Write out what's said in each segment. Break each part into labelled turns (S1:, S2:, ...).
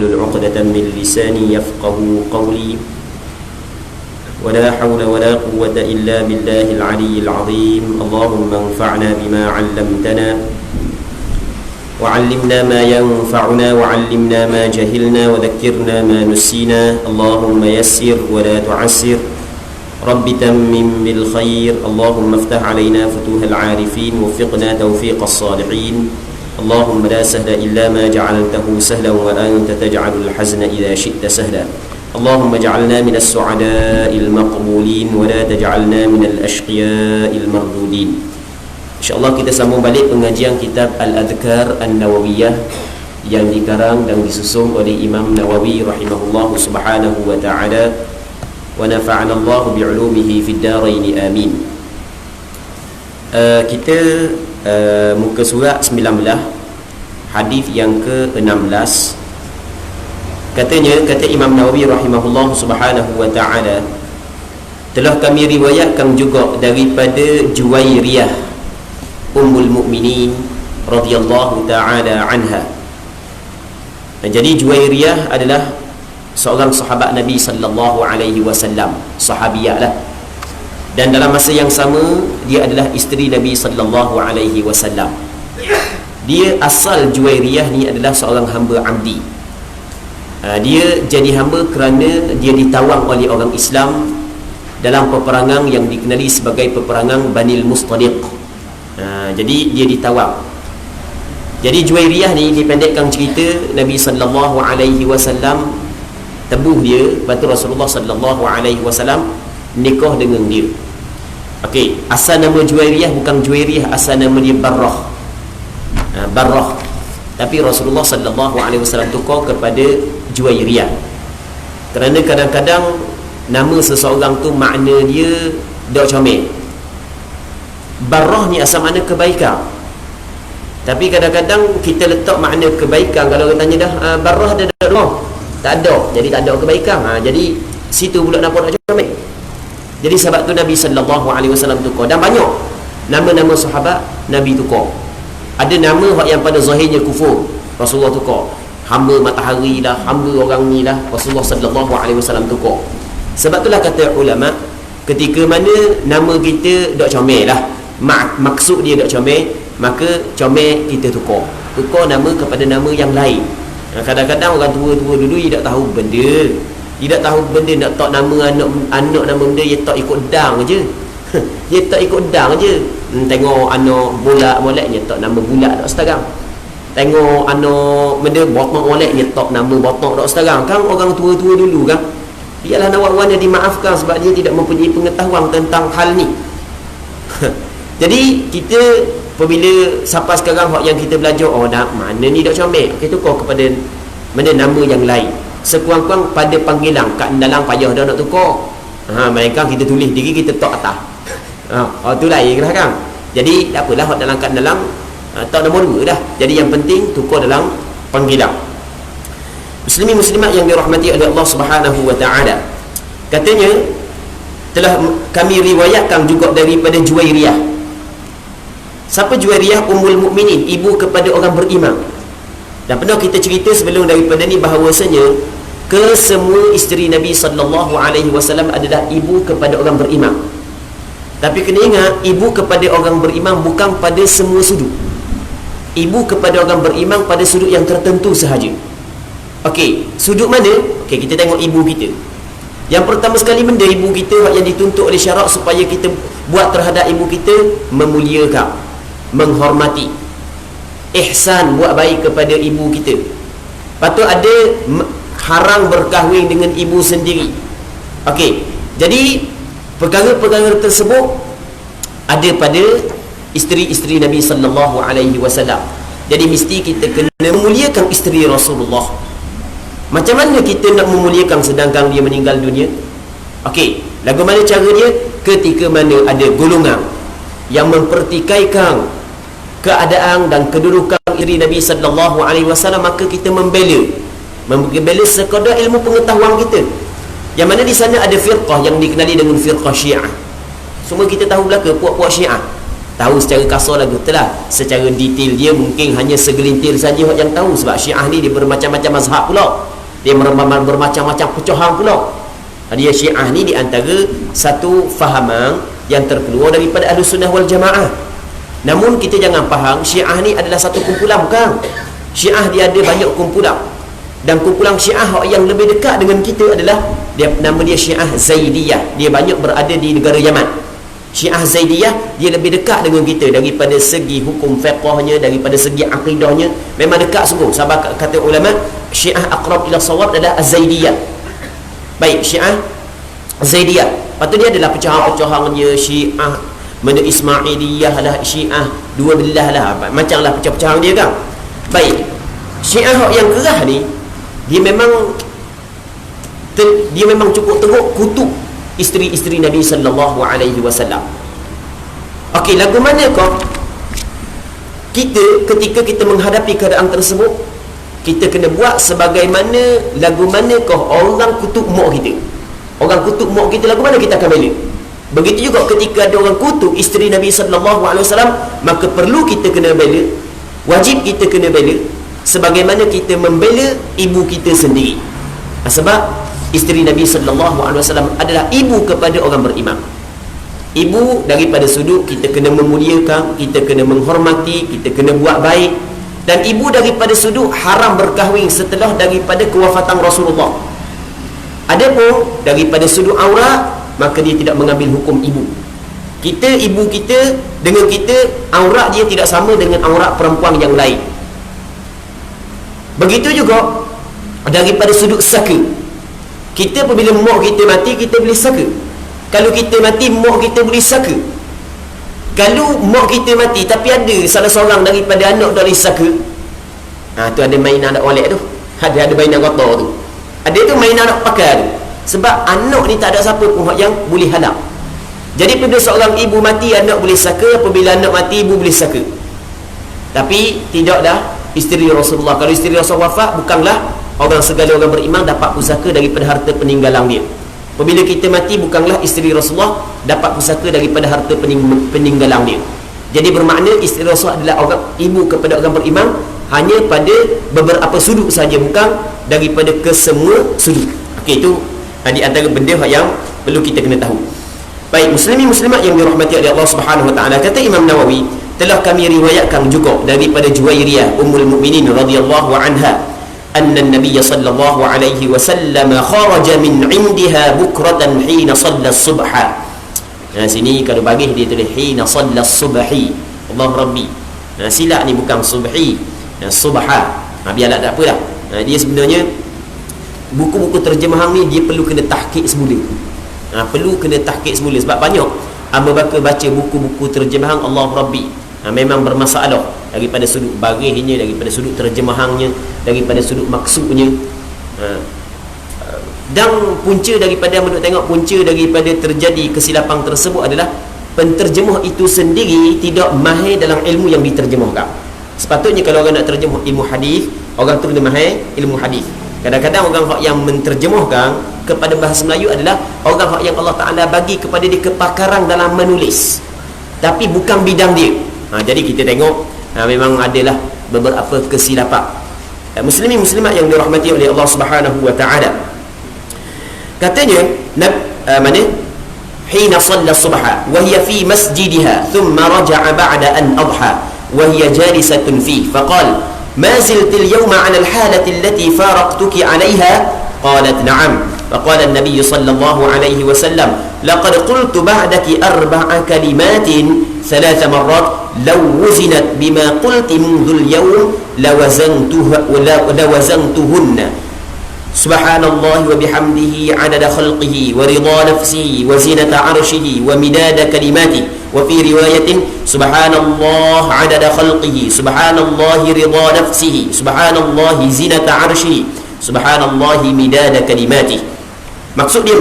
S1: عقدة من لساني يفقه قولي ولا حول ولا قوة إلا بالله العلي العظيم اللهم انفعنا بما علمتنا وعلمنا ما ينفعنا وعلمنا ما جهلنا وذكرنا ما نسينا اللهم يسر ولا تعسر رب تمم بالخير اللهم افتح علينا فتوح العارفين وفقنا توفيق الصالحين اللهم لا سهل إلا ما جعلته سهلا وأنت تجعل الحزن إذا شئت سهلا اللهم اجعلنا من السعداء المقبولين ولا تجعلنا من الأشقياء المردودين. InsyaAllah kita sambung balik pengajian kitab Al-Adhkar An-Nawawiyah yang dikarang dan disusun oleh Imam Nawawi rahimahullah subhanahu wa ta'ala wa nafa'ana Allah bi'ulumihi fid darain amin. Kita muka surat 19 hadis yang ke-16. Kata Imam Nawawi rahimahullah subhanahu wa ta'ala, telah kami riwayatkan juga daripada Juwairiyah Ummul Mukminin radhiyallahu ta'ala anha. Jadi Juwairiyah adalah seorang sahabat Nabi sallallahu alaihi wasallam, sahabiyah lah. Dan dalam masa yang sama dia adalah isteri Nabi sallallahu alaihi wasallam. Dia asal Juwairiyah ni adalah seorang hamba abdi. Dia jadi hamba kerana dia ditawang oleh orang Islam dalam peperangan yang dikenali sebagai peperangan Banil Mustaliq. Jadi dia ditawang. Jadi Juwairiyah ni, dipendekkan cerita, Nabi sallallahu alaihi wasallam tebuh dia, lepas tu Rasulullah sallallahu alaihi wasallam nikah dengan dia. Okey, asal nama Juwairiyah bukan Juwairiyah, asal nama dia Barrah. Barrah. Tapi Rasulullah sallallahu alaihi wasallam tukar kepada Juwairiyah. Kerana kadang-kadang nama seseorang tu makna dia dak comel. Barrah ni asal makna kebaikan. Tapi kadang-kadang kita letak makna kebaikan, kalau orang tanya dah Barrah ada dak rumah? Tak ada. Jadi tak ada kebaikan. Jadi situ pula nampak dak comel. Jadi sebab tu Nabi sallallahu alaihi wasallam tukar. Dan banyak nama-nama sahabat Nabi tukar. Ada nama yang pada zahirnya kufur, Rasulullah tukar. Hamba matahari lah, hamba orang ni lah, Rasulullah sallallahu alaihi wasallam tukar. Sebab itulah kata ulama, ketika mana nama kita dak comel lah, maksud dia dak comel, maka comel kita tukar nama kepada nama yang lain. Kadang-kadang orang tua-tua dulu dia tak tahu benda. Dia tak tahu benda, nak tak nama anak nama benda, dia tak ikut dang je. Dia tak ikut dang je. Tengok anak bola molek, dia tak nama bulat tak setarang. Tengok anak benda botok molek, dia tak nama botok tak setarang. Kan orang tua-tua dulu kan, biarlah nawak-wan yang dimaafkan sebab dia tidak mempunyai pengetahuan tentang hal ni. Jadi kita apabila sampai sekarang yang kita belajar, nak mana ni dak comel, kita tukar kepada mana nama yang lain. Sekurang-kurang pada panggilan kat dalam payah dah nak tukar. Mereka kita tulis diri kita tak atas. Tu lain lah kan. Jadi tak apalah hak dalam kat dalam tak nombor 2 dah. Jadi yang penting tukar dalam panggilan. Muslimin muslimat yang dirahmati oleh Allah Subhanahu wa taala. Katanya telah kami riwayatkan juga daripada Juwairiyah. Siapa Juwairiyah? Ummul Mukminin, ibu kepada orang beriman. Dan pernah kita cerita sebelum daripada ni bahawasanya kesemua isteri Nabi sallallahu alaihi wasallam adalah ibu kepada orang beriman. Tapi kena ingat, ibu kepada orang beriman bukan pada semua sudut. Ibu kepada orang beriman pada sudut yang tertentu sahaja. Okey, sudut mana? Okey, kita tengok ibu kita. Yang pertama sekali, benda ibu kita yang dituntut oleh syarak supaya kita buat terhadap ibu kita, memuliakan, menghormati, ihsan, buat baik kepada ibu kita. Patut ada haram berkahwin dengan ibu sendiri. Okey, jadi perkara-perkara tersebut ada pada isteri-isteri Nabi sallallahu alaihi wasallam. Jadi mesti kita kena memuliakan isteri Rasulullah. Macam mana kita nak memuliakan sedangkan dia meninggal dunia? Okey, lagu mana cara dia? Ketika mana ada golongan yang mempertikaikan keadaan dan kedudukan isteri Nabi sallallahu alaihi wasallam, maka kita membela sekadar ilmu pengetahuan kita. Yang mana di sana ada firqah yang dikenali dengan firqah Syiah. Semua kita tahu belaka puak-puak Syiah. Tahu secara kasar lagu telah, secara detail dia mungkin hanya segelintir saja yang tahu, sebab Syiah ni dia bermacam-macam mazhab pula. dia bermacam-macam pecahan pula. Dia Syiah ni di antara satu fahaman yang terkeluar daripada Ahlus Sunnah wal Jamaah. Namun kita jangan faham Syiah ni adalah satu kumpulan, bukan. Syiah dia ada banyak kumpulan. Dan kumpulan Syiah yang lebih dekat dengan kita adalah nama dia Syiah Zaidiyah. Dia banyak berada di negara Yaman. Syiah Zaidiyah dia lebih dekat dengan kita daripada segi hukum fiqhnya, daripada segi akidahnya, memang dekat sungguh. Sebab kata ulama, Syiah aqrab ila shawab adalah Az-Zaidiyah. Baik, Syiah Zaidiyah. Lepas tu dia adalah pecahan-pecahannya, Syiah mana Ismailiyah lah, Syiah dua belah lah, macam lah pecah-pecahan dia kan. Baik, Syiah yang kerah ni dia memang cukup teruk kutuk isteri-isteri Nabi sallallahu alaihi wasallam. Okey, lagu manakah kita ketika kita menghadapi keadaan tersebut, kita kena buat sebagaimana lagu manakah orang kutuk mak kita. Orang kutuk mak kita, lagu mana kita akan bela. Begitu juga ketika ada orang kutuk isteri Nabi sallallahu alaihi wasallam, maka perlu kita kena bela, wajib kita kena bela sebagaimana kita membela ibu kita sendiri. Sebab isteri Nabi sallallahu alaihi wasallam adalah ibu kepada orang beriman. Ibu daripada sudut kita kena memuliakan, kita kena menghormati, kita kena buat baik. Dan ibu daripada sudut haram berkahwin setelah daripada kewafatan Rasulullah. Adapun daripada sudut aurat, maka dia tidak mengambil hukum ibu. Ibu kita dengan kita, aurat dia tidak sama dengan aurat perempuan yang lain. Begitu juga daripada sudut saka. Kita apabila mak kita mati, kita boleh saka. Kalau kita mati, mak kita boleh saka. Kalau mak kita mati tapi ada salah seorang daripada anak dari saka, tu ada mainan anak oleh tu, ada mainan kotor tu, ada tu mainan anak pakai tu. Sebab anak ni tak ada siapa pun yang boleh halang. Jadi apabila seorang ibu mati, anak boleh saka. Apabila anak mati, ibu boleh saka. Tapi tidaklah isteri Rasulullah. Kalau isteri Rasulullah wafat, bukanlah orang segala orang beriman dapat pusaka daripada harta peninggalan dia. Apabila kita mati, bukanlah isteri Rasulullah dapat pusaka daripada harta peninggalan dia. Jadi bermakna isteri Rasulullah adalah orang ibu kepada orang beriman hanya pada beberapa sudut saja, bukan daripada kesemua sudut. Okey, itu di antara benda yang perlu kita kena tahu. Baik, muslimin muslimat yang dirahmati oleh Allah Subhanahu wa taala, kata Imam Nawawi, telah kami riwayatkan juga daripada Juwairiyah Ummul Mukminin radhiyallahu anha anna an-nabiy sallallahu alaihi wasallam kharaja min 'indiha bukratan hina shalla as-subha. Sini kalau bagi dia tulis hina shalla as-subhi. Allah Rabbi. Silap ni bukan subhi, subha. Biarlah tak apalah. Dia sebenarnya buku-buku terjemahan ni dia perlu kena tahqiq semula. Perlu kena tahqiq semula sebab banyak baca buku-buku terjemahan Allah Rabbi memang bermasalah daripada sudut barisnya, daripada sudut terjemahannya, daripada sudut maksudnya. Dan punca daripada menurut tengok punca daripada terjadi kesilapan tersebut adalah penterjemah itu sendiri tidak mahir dalam ilmu yang diterjemahkan. Sepatutnya kalau orang nak terjemah ilmu hadis, orang tu kena mahir ilmu hadis. Kadang-kadang orang yang menterjemahkan kepada bahasa Melayu adalah orang yang Allah Ta'ala bagi kepada dia kepakaran dalam menulis, tapi bukan bidang dia. Jadi kita tengok memang adalah beberapa kesilapan. Muslimin muslimat yang dirahmati oleh Allah Subhanahu wa taala, katanya mana hina shalla subha wa hiya fi masjidiha thumma raja'a ba'da an adha wa hiya jalisatun fihi faqala ma zilta al-yawma 'ala al-halati allati faraqtuki 'alayha qalat na'am فقال النبي صلى الله عليه وسلم لقد قلت بعدك 4 كلمات 3 مرات لو وزنت بما قلت منذ اليوم لوزنتهن سبحان الله وبحمده عدد خلقه ورضا نفسه وزنة عرشه ومداد كلماته وفي رواية سبحان الله عدد خلقه سبحان الله رضا نفسه سبحان الله زنة عرشه سبحان الله مداد كلماته. Maksud dia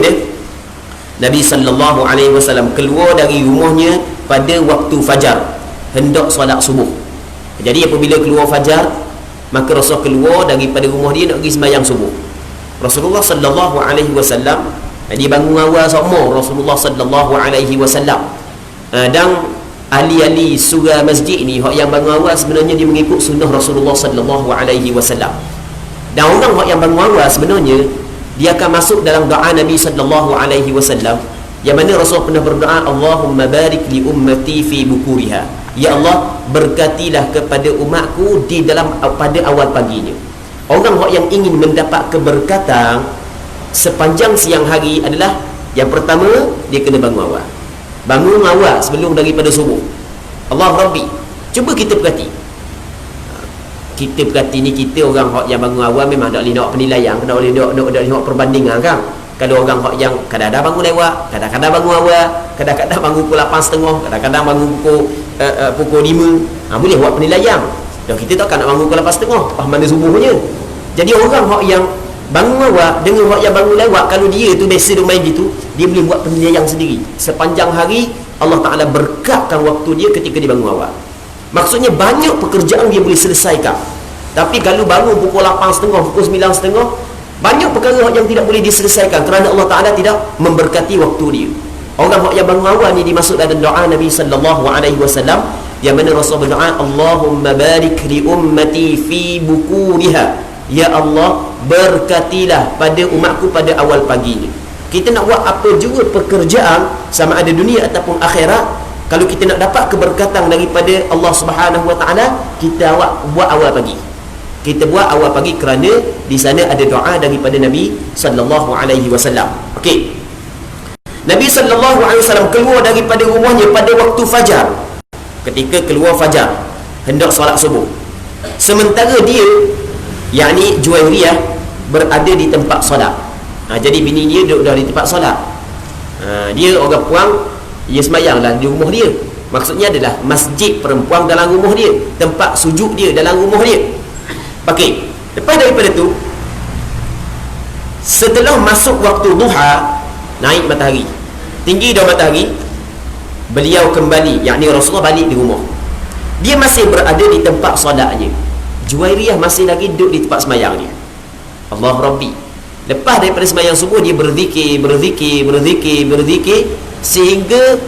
S1: Nabi sallallahu alaihi wasallam keluar dari rumahnya pada waktu fajar, hendak solat subuh. Jadi apabila keluar fajar, maka Rasul keluar daripada rumah dia nak pergi sembahyang subuh. Rasulullah sallallahu alaihi wasallam dia bangun awal sama Rasulullah sallallahu alaihi wasallam. Dan ahli-ahli surah masjid ni yang bangun awal sebenarnya dia mengikut sunnah Rasulullah sallallahu alaihi wasallam. Dan orang yang bangun awal sebenarnya dia akan masuk dalam doa Nabi sallallahu alaihi wasallam, yang mana Rasul pernah berdoa, Allahumma barik li ummati fi bukuriha, ya Allah berkatilah kepada umatku di dalam pada awal paginya. Orang yang ingin mendapat keberkatan sepanjang siang hari adalah, yang pertama dia kena bangun awal. Bangun awal sebelum daripada subuh. Allah Rabbi, cuba kita perhati. Kita perhati ni, kita orang yang bangun awal memang tak boleh nak penilaian, tak boleh nak perbandingan kan. Kalau orang yang kadang-kadang bangun lewat, kadang-kadang bangun awal, kadang-kadang bangun pukul 8.30, kadang-kadang bangun pukul 5, boleh buat penilaian. Dan kita tak akan nak bangun pukul 8.30, mana subuhnya. Jadi orang yang bangun awal dengan yang bangun lewat, kalau dia tu biasa dia main gitu, dia boleh buat penilaian sendiri. Sepanjang hari Allah Ta'ala berkatkan waktu dia ketika dia bangun awal. Maksudnya banyak pekerjaan dia boleh selesaikan. Tapi kalau bangun pukul 8.30, pukul 9.30, banyak perkara yang tidak boleh diselesaikan kerana Allah Ta'ala tidak memberkati waktu dia. Orang yang bangun awal ni dimasuk dalam doa Nabi sallallahu alaihi wasallam, yang mana Rasul berdoa, Allahumma barik li ummati fi bukuriha, ya Allah berkatilah pada umatku pada awal paginya. Kita nak buat apa juga pekerjaan, sama ada dunia ataupun akhirat, kalau kita nak dapat keberkatan daripada Allah Subhanahu wa taala, kita buat awal pagi. Kita buat awal pagi kerana di sana ada doa daripada Nabi sallallahu alaihi wasallam. Okey. Nabi sallallahu alaihi wasallam keluar daripada rumahnya pada waktu fajar. Ketika keluar fajar, hendak solat subuh. Sementara dia, yakni Juwairiyah, berada di tempat solat. Jadi bini dia duduk di tempat solat. Dia orang puang, dia sembahyanglah di rumah dia. Maksudnya adalah masjid perempuan dalam rumah dia, tempat sujud dia dalam rumah dia. Okey, lepas daripada tu, setelah masuk waktu duha, naik matahari, tinggi dah matahari, beliau kembali, yakni Rasulullah balik di rumah. Dia masih berada di tempat solatnya. Juwairiyah masih lagi duduk di tempat sembahyang dia. Allah Rabbi. Lepas daripada sembahyang subuh, dia berzikir sehingga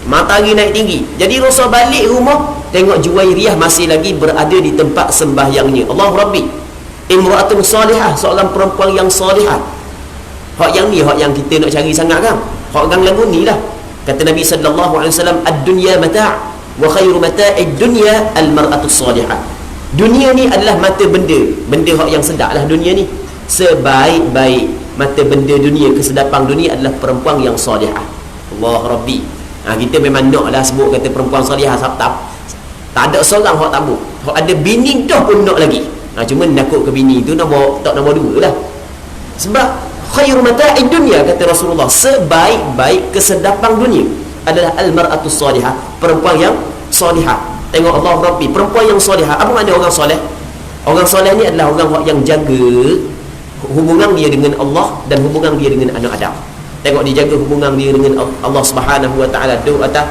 S1: matahari naik tinggi. Jadi Rasul balik rumah, tengok Juwairiyah masih lagi berada di tempat sembahyangnya. Allah Rabbi. Imra'atun salihah, seorang perempuan yang salihah. Hak yang ni, hak yang kita nak cari sangat kan. Hak yang lagu ni lah. Kata Nabi sallallahu alaihi wasallam, ad-dunya mata' wa khairu mata'id dunya al-mar'atu salihah. Dunia ni adalah mata benda hak yang sedap lah dunia ni. Sebaik-baik mata benda dunia, kesedapan dunia adalah perempuan yang salihah. Allah Rabbi. Kita memang nak lah sebut kata perempuan salihah, tak ada seorang hak tak buat. Hak ada bini dah pun nak lagi. Cuma nakut ke bini tu tak nombor dua lah. Sebab khairu mata'id dunya, kata Rasulullah, sebaik-baik kesedapan dunia adalah al-mar'atu salihah, perempuan yang salihah. Tengok Allah Rabbi, perempuan yang salihah. Apa makna orang soleh? Orang soleh ni adalah orang yang jaga hubungan dia dengan Allah dan hubungan dia dengan anak Adam. Tengok dia jaga hubungan dia dengan Allah Subhanahu wa taala tu atas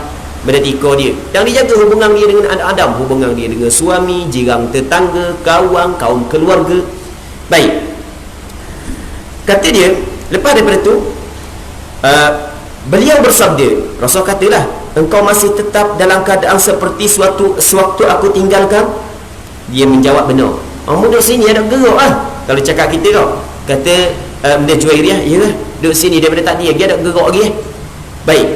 S1: berdetika dia. Dan dia jaga hubungan dia dengan anak Adam, hubungan dia dengan suami, jiran tetangga, kawan, kaum keluarga. Baik. Kata dia, lepas daripada tu beliau bersabda, Rasul katalah, engkau masih tetap dalam keadaan seperti sewaktu aku tinggalkan? Dia menjawab, benar. Duduk sini ada gerak lah. Kalau cakap kita tau, kata benda Juwairiyah, iyalah, duduk sini daripada tadi dia ada gerak lagi. Baik.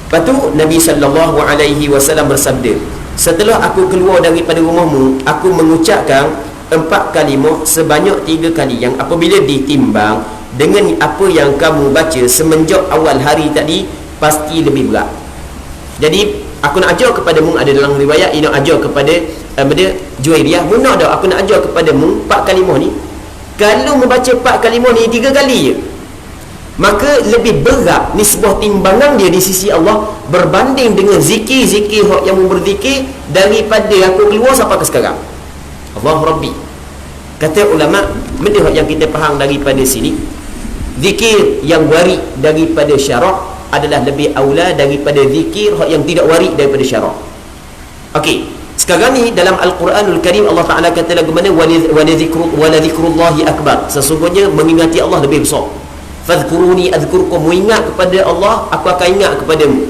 S1: Lepas tu Nabi SAW bersabda, setelah aku keluar daripada rumahmu, aku mengucapkan 4 kalimah sebanyak 3 kali, yang apabila ditimbang dengan apa yang kamu baca semenjak awal hari tadi, pasti lebih berat. Jadi aku nak ajar kepadamu, ada dalam riwayat ini nak ajar kepada Juwairiyah, benar dah, aku nak ajar kepadamu 4 kalimah ni. Kalau membaca 4 kalimah ni 3 kali je, maka lebih berat nisbah timbangan dia di sisi Allah berbanding dengan zikir-zikir yang berzikir daripada aku keluar sampai ke sekarang. Allah Rabbi. Kata ulama, benda yang kita faham daripada sini, zikir yang warid daripada syarak adalah lebih aula daripada zikir yang tidak warid daripada syarak. Okey, sekarang ni dalam Al-Quranul Karim Allah Ta'ala kata lagu mana, wala zikrullahi akbar, sesungguhnya mengingati Allah lebih besar. Fadhkuruni adhkurkum, mengingat kepada Allah, aku akan ingat kepadamu.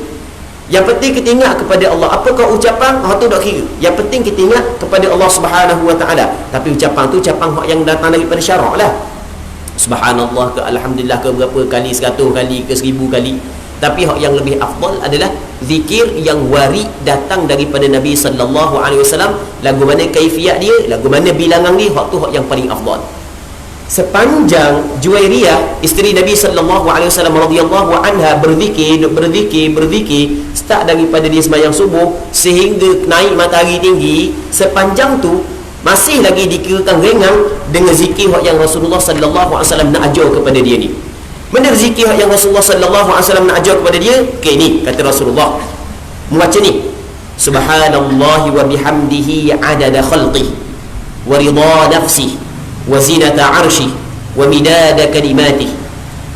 S1: Yang penting kita ingat kepada Allah. Apakah ucapan? Hak tu tak kira. Yang penting kita ingat kepada Allah Subhanahu Wa Taala. Tapi ucapan tu ucapan yang datang daripada syarak lah. Subhanallah ke alhamdulillah ke berapa kali, 100 kali ke 1000 kali. Tapi hak yang lebih afdal adalah zikir yang warid datang daripada Nabi sallallahu alaihi wasallam. Lagu mana kaifiat dia, lagu mana bilangan dia, hak tu hak yang paling afdal. Sepanjang Juwairiyah isteri Nabi sallallahu alaihi wasallam radhiyallahu anha berzikir start daripada dia sembahyang subuh sehingga naik matahari tinggi, sepanjang tu masih lagi dikirakan ringan dengan zikir yang Rasulullah sallallahu alaihi wasallam nak ajar kepada dia ni. Mana zikir yang Rasulullah sallallahu alaihi wasallam nak ajar kepada dia? Okey ni kata Rasulullah. Membaca ni. Subhanallahi wa bihamdihi adada khalqi wa ridha nafsi wa zinata arshi wa midada kalimati.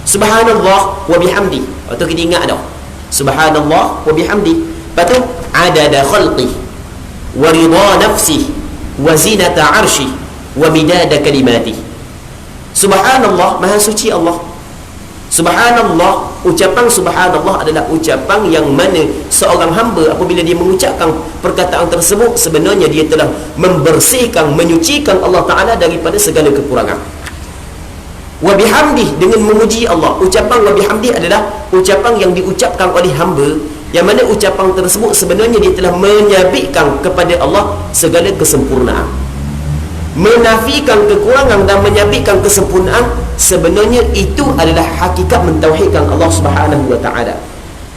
S1: Subhanallah wa bihamdi. Atau kita ingat dah. Subhanallah wa bihamdi. Lepas tu adada khalqi wa ridha nafsi wa zinata arshi wa midada kalimati. Subhanallah, maha suci Allah. Subhanallah, ucapan subhanallah adalah ucapan yang mana seorang hamba apabila dia mengucapkan perkataan tersebut sebenarnya dia telah membersihkan, menyucikan Allah Ta'ala daripada segala kekurangan. Wa bihamdih, dengan memuji Allah. Ucapan wa bihamdih adalah ucapan yang diucapkan oleh hamba, yang mana ucapan tersebut sebenarnya dia telah menyabitkan kepada Allah segala kesempurnaan, menafikan kekurangan dan menyabitkan kesempurnaan. Sebenarnya itu adalah hakikat mentauhidkan Allah Subhanahu Wa Taala.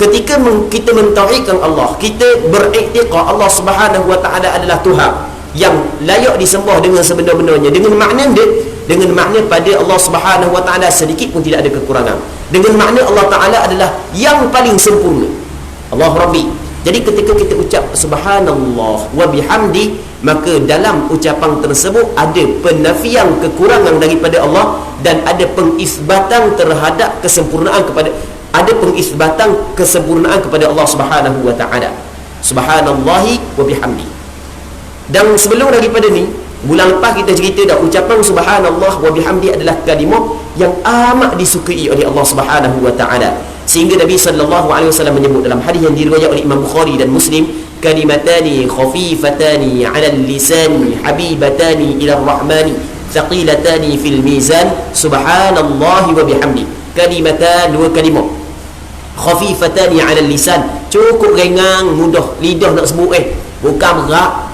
S1: Ketika kita mentauhidkan Allah, kita beriktikad Allah Subhanahu Wa Taala adalah Tuhan yang layak disembah dengan sebenar-benarnya, dengan makna dia, dengan makna pada Allah Subhanahu Wa Taala sedikit pun tidak ada kekurangan, dengan makna Allah Taala adalah yang paling sempurna. Allah Rabbi. Jadi ketika kita ucap subhanallah wa bihamdi, maka dalam ucapan tersebut ada penafian kekurangan daripada Allah dan ada pengisbatan terhadap kesempurnaan kepada Allah Subhanahu Wa Taala. Subhanallahi wa bihamdi. Dan sebelum daripada ni, bulan lepas kita cerita dah, ucapan subhanallah wa bihamdi adalah kalimah yang amat disukai oleh Allah Subhanahu Wa Taala. Sehingga Nabi sallallahu alaihi wasallam menyebut dalam hadis yang diriwayatkan oleh Imam Bukhari dan Muslim, kalimatani khafifatani 'ala al-lisani habibatani ila ar-rahmani thaqilatani fil mizan subhanallahi wa bihamdi. Kalimatan, dua kalimah, khafifatani 'ala al-lisan, cukup ringan, mudah lidah nak sebut, bukan berat.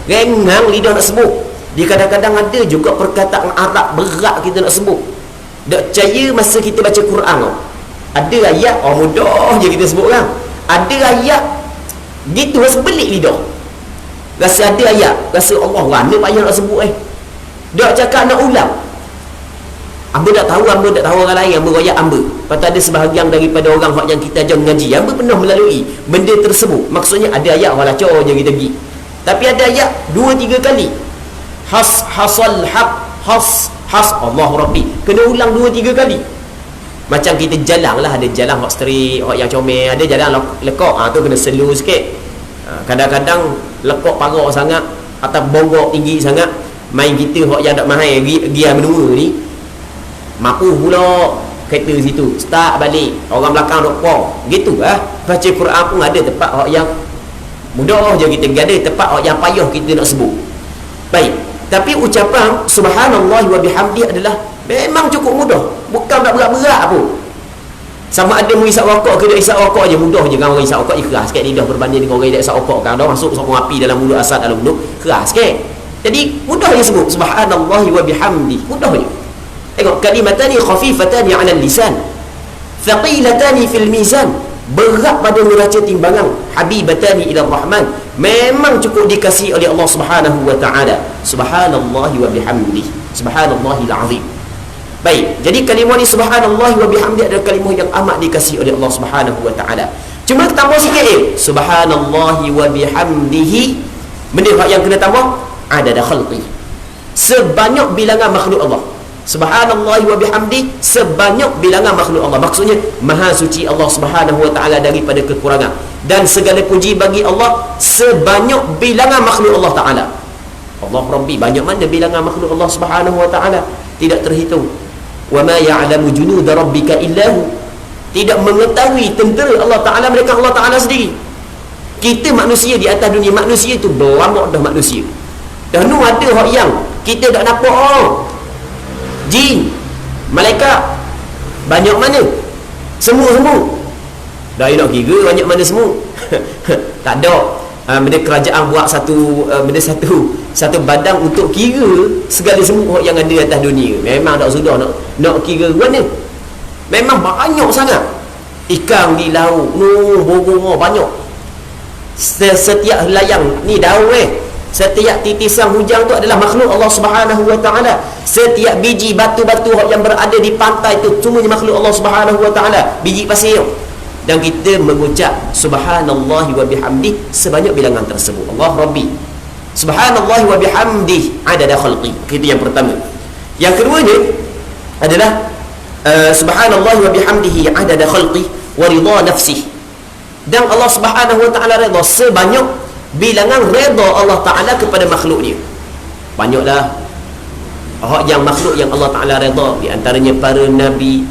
S1: Ringan lidah nak sebut. Dia kadang-kadang ada juga perkataan Arab berat kita nak sebut. Tak percaya masa kita baca Quran tau. Ada ayat mudah je kita sebut kan. Ada ayat gitu rasa belik lidah. Rasa ada ayat, rasa Allah mana payah nak sebut Dia cakap nak ulang. Amba tak tahu orang lain yang beroyak amba. Lepas ada sebahagian daripada orang yang kita ajar mengaji, amba pernah melalui benda tersebut. Maksudnya ada ayat walaco je kita pergi. Tapi ada ayat 2-3 kali. Hasal haq, has Allah Rabbi. Kena ulang 2-3 kali. Macam kita jalan lah, ada jalan hot straight, hot yang comel, ada jalan lekok, tu kena slow sikit. Kadang-kadang lekok parah sangat atau bonggok tinggi sangat, main kita hot yang tak mahal gear menua ni, mampu pula kereta situ start balik, orang belakang duk pong gitu lah. Baca Quran pun ada tempat hot yang mudah je kita, ada tempat hot yang payah kita nak sebut. Baik, tapi ucapan subhanallah wa bihamdi adalah memang cukup mudah, bukan tak berat-berat pun. Sama ada mu isap rokok ke tak isap rokok je, mudah je kan. Orang isap rokok je keras sikit lidah berbanding dengan orang yang tak isap rokok kan. Dah masuk sokong api dalam mulut, asap dalam mulut, keras sikit. Jadi mudah je sebut subhanallahi wa bihamdi, mudah je. Tengok, kalimatani khafifatani 'ala al-lisan thaqilatani fil mizan, berat pada neraca timbangan, habibatani ila rahman, memang cukup dikasihi oleh Allah Subhanahu Wa Taala. Subhanallahi wa bihamdi, subhanallahil azim. Baik, jadi kalimah ni subhanallahi wa bihamdi adalah kalimah yang amat dikasihi oleh Allah Subhanahu Wa Taala. Cuma tambah sikit subhanallahi wa bihamdihi, benda yang kena tambah adada khalqi, sebanyak bilangan makhluk Allah. Subhanallahi wa bihamdi, sebanyak bilangan makhluk Allah. Maksudnya maha suci Allah Subhanahu Wa Taala daripada kekurangan, dan segala puji bagi Allah sebanyak bilangan makhluk Allah Taala. Allah Rabbi, banyak mana bilangan makhluk Allah Subhanahu Wa Taala, tidak terhitung. Wa ma ya'lamu junuda rabbika illahu, tidak mengetahui tentera Allah Ta'ala, mereka Allah Ta'ala sendiri. Kita manusia di atas dunia, manusia itu berlama dah manusia. Dan nu ada hak yang kita tak nampak jin, malaikat, banyak mana? Semua. Dah nak kira banyak mana semua. Tak ada. Benda kerajaan buat satu badan untuk kira segala semua yang ada atas dunia. Memang tak sudah nak kira mana. Memang banyak sangat. Ikan di laut, burung banyak. Setiap layang ni daun setiap titisan hujan tu adalah makhluk Allah Subhanahu wa taala. Setiap biji batu-batu yang berada di pantai tu semuanya makhluk Allah Subhanahu wa taala, biji pasir. Dan kita mengucap subhanallahi wa bihamdi sebanyak bilangan tersebut. Allah Rabbi subhanallahi wa bihamdi adada khalqi. Itu yang pertama. Yang keduanya adalah subhanallahi wa bihamdihi adada khalqi wa ridha nafsihi. Dan Allah Subhanahu wa taala redha sebanyak bilangan redha Allah Ta'ala kepada makhluknya. Banyaklah yang makhluk yang Allah Ta'ala redha. Di antaranya para nabi,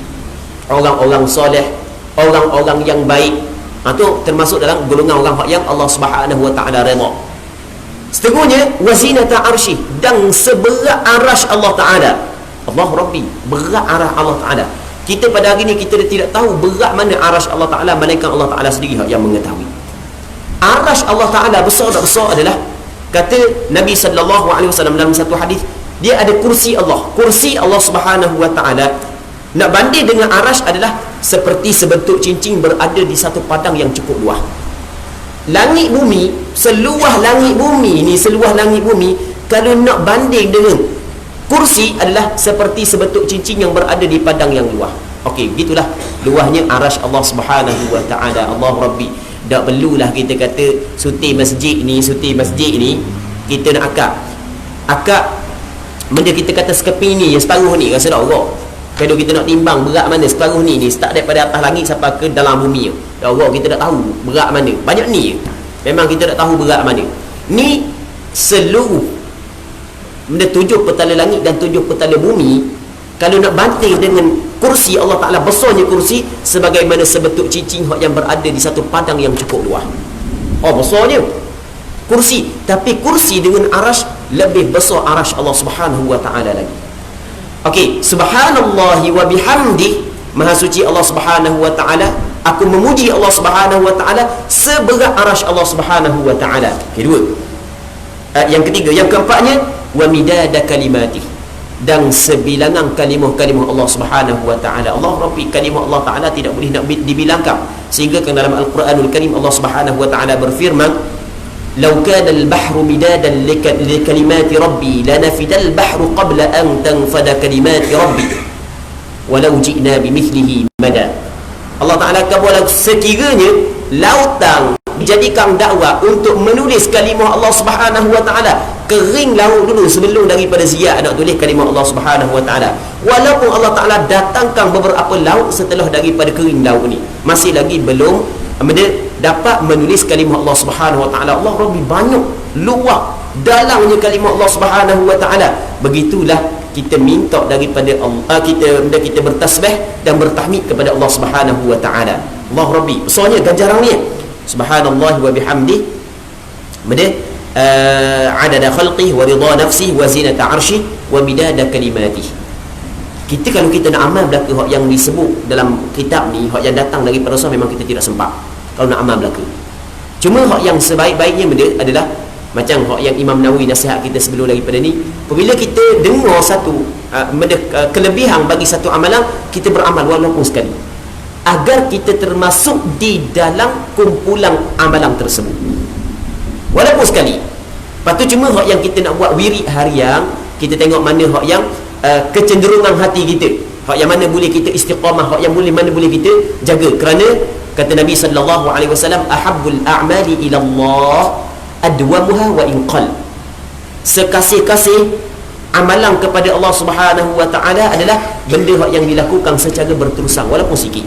S1: orang-orang soleh, orang-orang yang baik. Itu termasuk dalam golongan orang yang Allah Subhanahu wa Ta'ala redha. Seterusnya wazinata arsyih, dan seberat arash Allah Ta'ala. Allah Rabbi, berat arash Allah Ta'ala. Kita pada hari ni kita tidak tahu berat mana arash Allah Ta'ala, malaikat Allah Ta'ala sendiri yang mengetahui. Arash Allah Ta'ala besar tak besar adalah, kata Nabi SAW dalam satu hadis, dia ada kursi Allah. Kursi Allah Subhanahu wa Ta'ala nak banding dengan arash adalah seperti sebentuk cincin berada di satu padang yang cukup luas. Langit bumi, seluas langit bumi ni, seluas langit bumi, kalau nak banding dengan kursi adalah seperti sebentuk cincin yang berada di padang yang luas. Okey, gitulah luasnya arash Allah Subhanahu wa Ta'ala. Allah Rabbi. Tak perlulah kita kata suti masjid ni kita nak akak benda kita kata sekeping ni, yang separuh ni rasa tak orang. Kalau kita nak timbang berat mana separuh ni start daripada atas langit sampai ke dalam bumi, tak orang kita tak tahu berat mana. Banyak ni memang kita tak tahu berat mana. Ni seluruh benda 7 petala langit dan 7 petala bumi, kalau nak banting dengan kursi Allah Ta'ala, besarnya kursi sebagaimana sebentuk cincin yang berada di satu padang yang cukup luas. Besarnya kursi. Tapi kursi dengan arash lebih besar arash Allah Subhanahu wa Ta'ala lagi. Okey, subhanallahi wa bihamdi, maha suci Allah Subhanahu wa Ta'ala, aku memuji Allah Subhanahu wa Ta'ala seberat arash Allah Subhanahu wa Ta'ala. Kedua. Yang ketiga, yang keempatnya wa midada kalimati, dan sebilangan kalimah-kalimah Allah Subhanahu wa Ta'ala. Allah Rabbi, kalimah Allah Ta'ala tidak boleh nak dibilangkan. Sehingga kan dalam Al-Quranul Karim Allah Subhanahu wa Ta'ala berfirman, "Law kana al-bahru midadan li kalimati rabbi lanafida al-bahru qabla an tanfada kalimati rabbi walau ji'na bimithlihi mada." Allah Ta'ala kata sekiranya lautan dijadikan dakwah untuk menulis kalimah Allah Subhanahu wa Ta'ala, kering laut dulu sebelum daripada siap nak tulis kalimah Allah Subhanahu wa Ta'ala. Walaupun Allah Ta'ala datangkan beberapa laut setelah daripada kering laut ni, masih lagi belum dapat menulis kalimah Allah Subhanahu wa Ta'ala. Allah Rabbi, banyak luas dalamnya kalimah Allah Subhanahu wa Ta'ala. Begitulah kita minta daripada Allah, kita bertasbih dan bertahmid kepada Allah Subhanahu wa Ta'ala. Allah Rabbi, besarnya ganjarannya. Subhanallah wa bihamdi adada khalqih wa ridha nafsih wa zinata arshih wa midada kalimati. Kita kalau kita nak amal belaka hak yang disebut dalam kitab ni, hak yang datang daripada Rasul, memang kita tidak sempat kalau nak amal belaka. Cuma hak yang sebaik-baiknya benda adalah macam hak yang Imam Nawawi nasihat kita sebelum daripada ni, apabila kita dengar satu kelebihan bagi satu amalan, kita beramal walaupun sekali, agar kita termasuk di dalam kumpulan amalan tersebut walaupun sekali. Lepas tu cuma hak yang kita nak buat wirid harian, kita tengok mana hak yang kecenderungan hati kita, hak yang mana boleh kita istiqamah, hak yang mana boleh kita jaga. Kerana kata Nabi SAW, ahabbul a'mali ila Allah adwamuha wa inqal. Sekasih-kasih amalan kepada Allah Subhanahu wa Ta'ala adalah benda hak yang dilakukan secara berterusan walaupun sikit.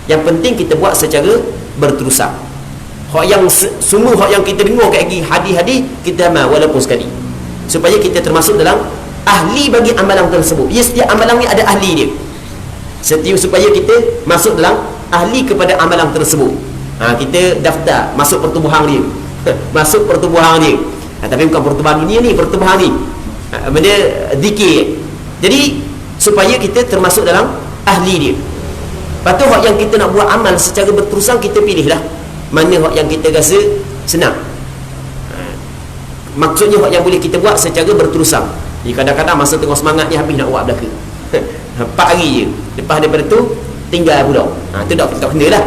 S1: Yang penting kita buat secara berterusan. Hak yang semua hak yang kita dengar kat hadis-hadis, kita amal walaupun sekali, supaya kita termasuk dalam ahli bagi amalan tersebut. Ya, setiap amalan ni ada ahli dia. Supaya kita masuk dalam ahli kepada amalan tersebut. Kita daftar masuk pertubuhan dia. Masuk pertubuhan dia. Tapi bukan pertubuhan dunia ni, pertubuhan ni. Benda zikir. Jadi supaya kita termasuk dalam ahli dia. Lepas tu hak yang kita nak buat amal secara berterusan, kita pilihlah mana hak yang kita rasa senang. Maksudnya hak yang boleh kita buat secara berterusan. Jadi kadang-kadang masa tengah semangat ni habis nak buat belaka. 4 hari je. Lepas daripada tu tinggal pula. Tu tak kena lah.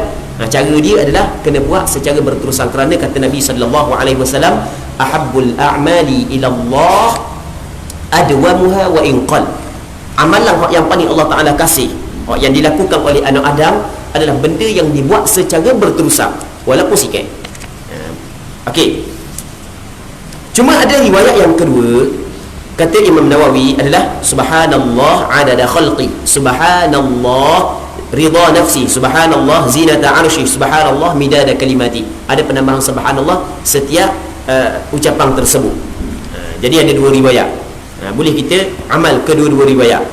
S1: Cara dia adalah kena buat secara berterusan, kerana kata Nabi sallallahu alaihi wasallam, ahabbul a'mali ila Allah adwamuha wa in qal. Amalan yang paling Allah Taala kasih, yang dilakukan oleh anak Adam, adalah benda yang dibuat secara berterusan walaupun sikit. Okey. Cuma ada riwayat yang kedua, kata Imam Nawawi, adalah subhanallah adada khalqi, subhanallah ridha nafsi, subhanallah zinata arshi, subhanallah midada kalimati. Ada penambahan subhanallah setiap ucapan tersebut. Jadi ada 2 riwayat. Boleh kita amal kedua-dua riwayat.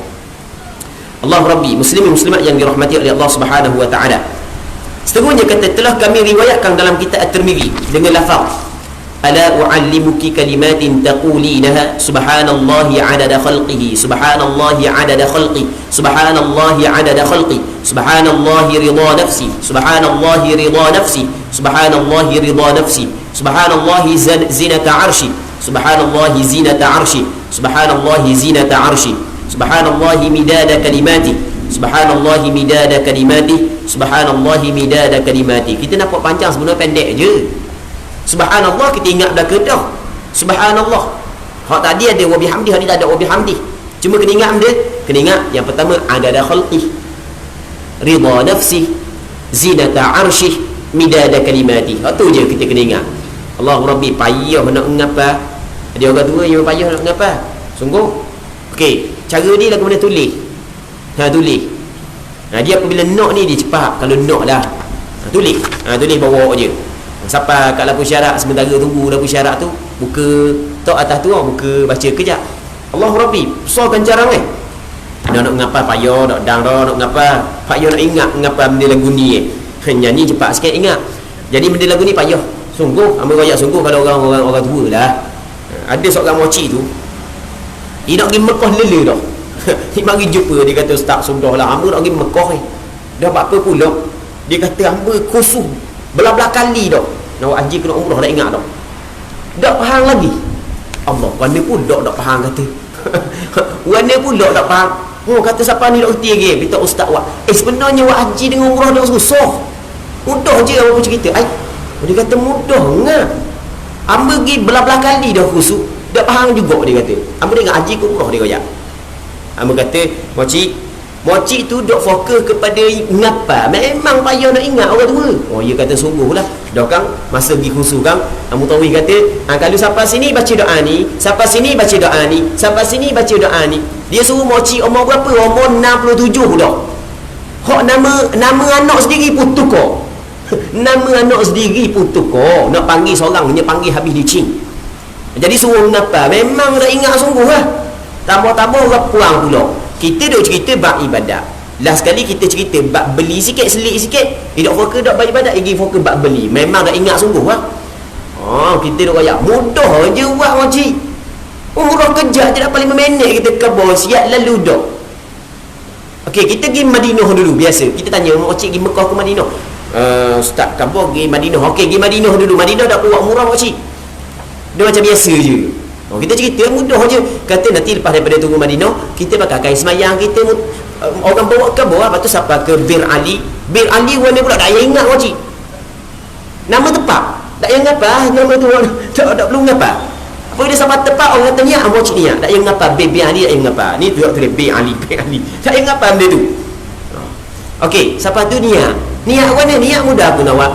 S1: Allah Rabbi, muslimin muslimat yang dirahmati oleh Allah Subhanahu wa taala. Seterusnya kata, telah kami riwayatkan dalam kitab At-Tirmidzi dengan lafaz, ala u'allimuki kalimatin taqulinaha subhanallahi adada khalqihi, subhanallahi adada khalqi, subhanallahi adada khalqi, subhanallahi ridha nafsi, subhanallahi ridha nafsi, subhanallahi ridha nafsi, subhanallahi zinata arshi, subhanallahi zinata arshi, subhanallahi zinata arshi, subhanallahi midada kalimati, subhanallahi midada kalimati, subhanallahi midada kalimati. Kita nak buat panjang, sebenarnya pendek je. Subhanallah kita ingat dah kedah. Subhanallah. Hak tadi ada wa bihamdi, hak ni tak ada wa bihamdi. Cuma kena ingat benda. Kena ingat yang pertama adada khalqi, ridha nafsi, zinata arshi, midada kalimati. Hak tu je kita kena ingat. Allahu Rabbi, payah nak ngapa. Dia orang tua yang payah nak ngapa. Sungguh. Okey, cara dia lah kepada tulis. Tulis. Dia apabila nak ni dia cepat. Kalau nak lah. Tulis. Tulis bawa je. Siapa kat lampu syarat, sementara tunggu lampu syarat tu, buka tok atas tu, buka baca kejap. Allahu Rabbi, besarkan jarang nak ngapa payah, nak dang nak ngapa payah, nak ingat ngapa benda lagu ni nyanyi cepat sikit ingat. Jadi benda lagu ni payah. Sungguh, hamba royak sungguh kalau orang tua lah. Ada seorang moci tu, dia nak pergi Mekah lela dah. Dia mari jumpa, dia kata, "Ustaz, sudahlah, hamba nak pergi Mekah ni. Dah buat apa pula?" Dia kata, "Hamba khusus belah-belah kali dah. Nak haji kena umrah, dah ingat dah. Tak faham lagi." Allah, warna pun tak faham kata. Warna pun tak faham. Kata siapa ni tak kerti lagi. Kita ustaz buat. Sebenarnya buat haji dengan umrah dah susah. Mudah je apa cerita. Dia kata mudah ngah. Hamba pergi belah-belah kali dah khusus. Tak faham juga dia kata. Hamba dengar haji ke umrah dia kaya. Hamba kata, Moci tu dok fokus kepada ngapa. Memang payah nak ingat orang tua. Dia kata sungguh lah. Dah kan masa pergi khusus kan, Mutawwi kata, kalau siapa sini baca doa ni, siapa sini baca doa ni, siapa sini baca doa ni. Dia suruh moci umur berapa? Umur 67 dah. Hak nama anak sendiri pun tukar. Nama anak sendiri pun tukar. Nak panggil seorang, dia panggil habis licin. Jadi suruh ngapa. Memang dah ingat sungguh lah. Tambah-tambah orang puang pula. Kita duk cerita bab ibadat. Last sekali kita cerita bab beli sikit, selit sikit. Dia duk fokus bab ibadat, dia pergi fokus bab beli. Memang dah ingat sungguh lah. Kita duk royak mudah je buat makcik. Umrah kejap je dah paling minit kita kebal siap lalu dah. Okey, kita pergi Madinah dulu biasa. Kita tanya makcik pergi Mekah ke Madinah. Ustaz, kamu pergi Madinah. Okey, pergi Madinah dulu. Madinah dah buat umrah makcik. Dia macam biasa je. Kita cerita mudah je. Kata nanti lepas daripada tunggu Madinah, kita pakai kain semayang kita, orang bawa ke bawah. Lepas tu siapa ke Bir Ali. Bir Ali warna pula tak payah ingat makcik. Nama tepat tak payah ngapa. Nama tu tak perlu ngapa. Apa dia sampai tepat orang kata niat makcik niat. Tak payah ngapa. Bir Ali tak payah ngapa. Ni tu tulis Bir Ali. Tak payah ngapa benda tu. Okey, siapa tu niat. Niat warna niat mudah aku nak buat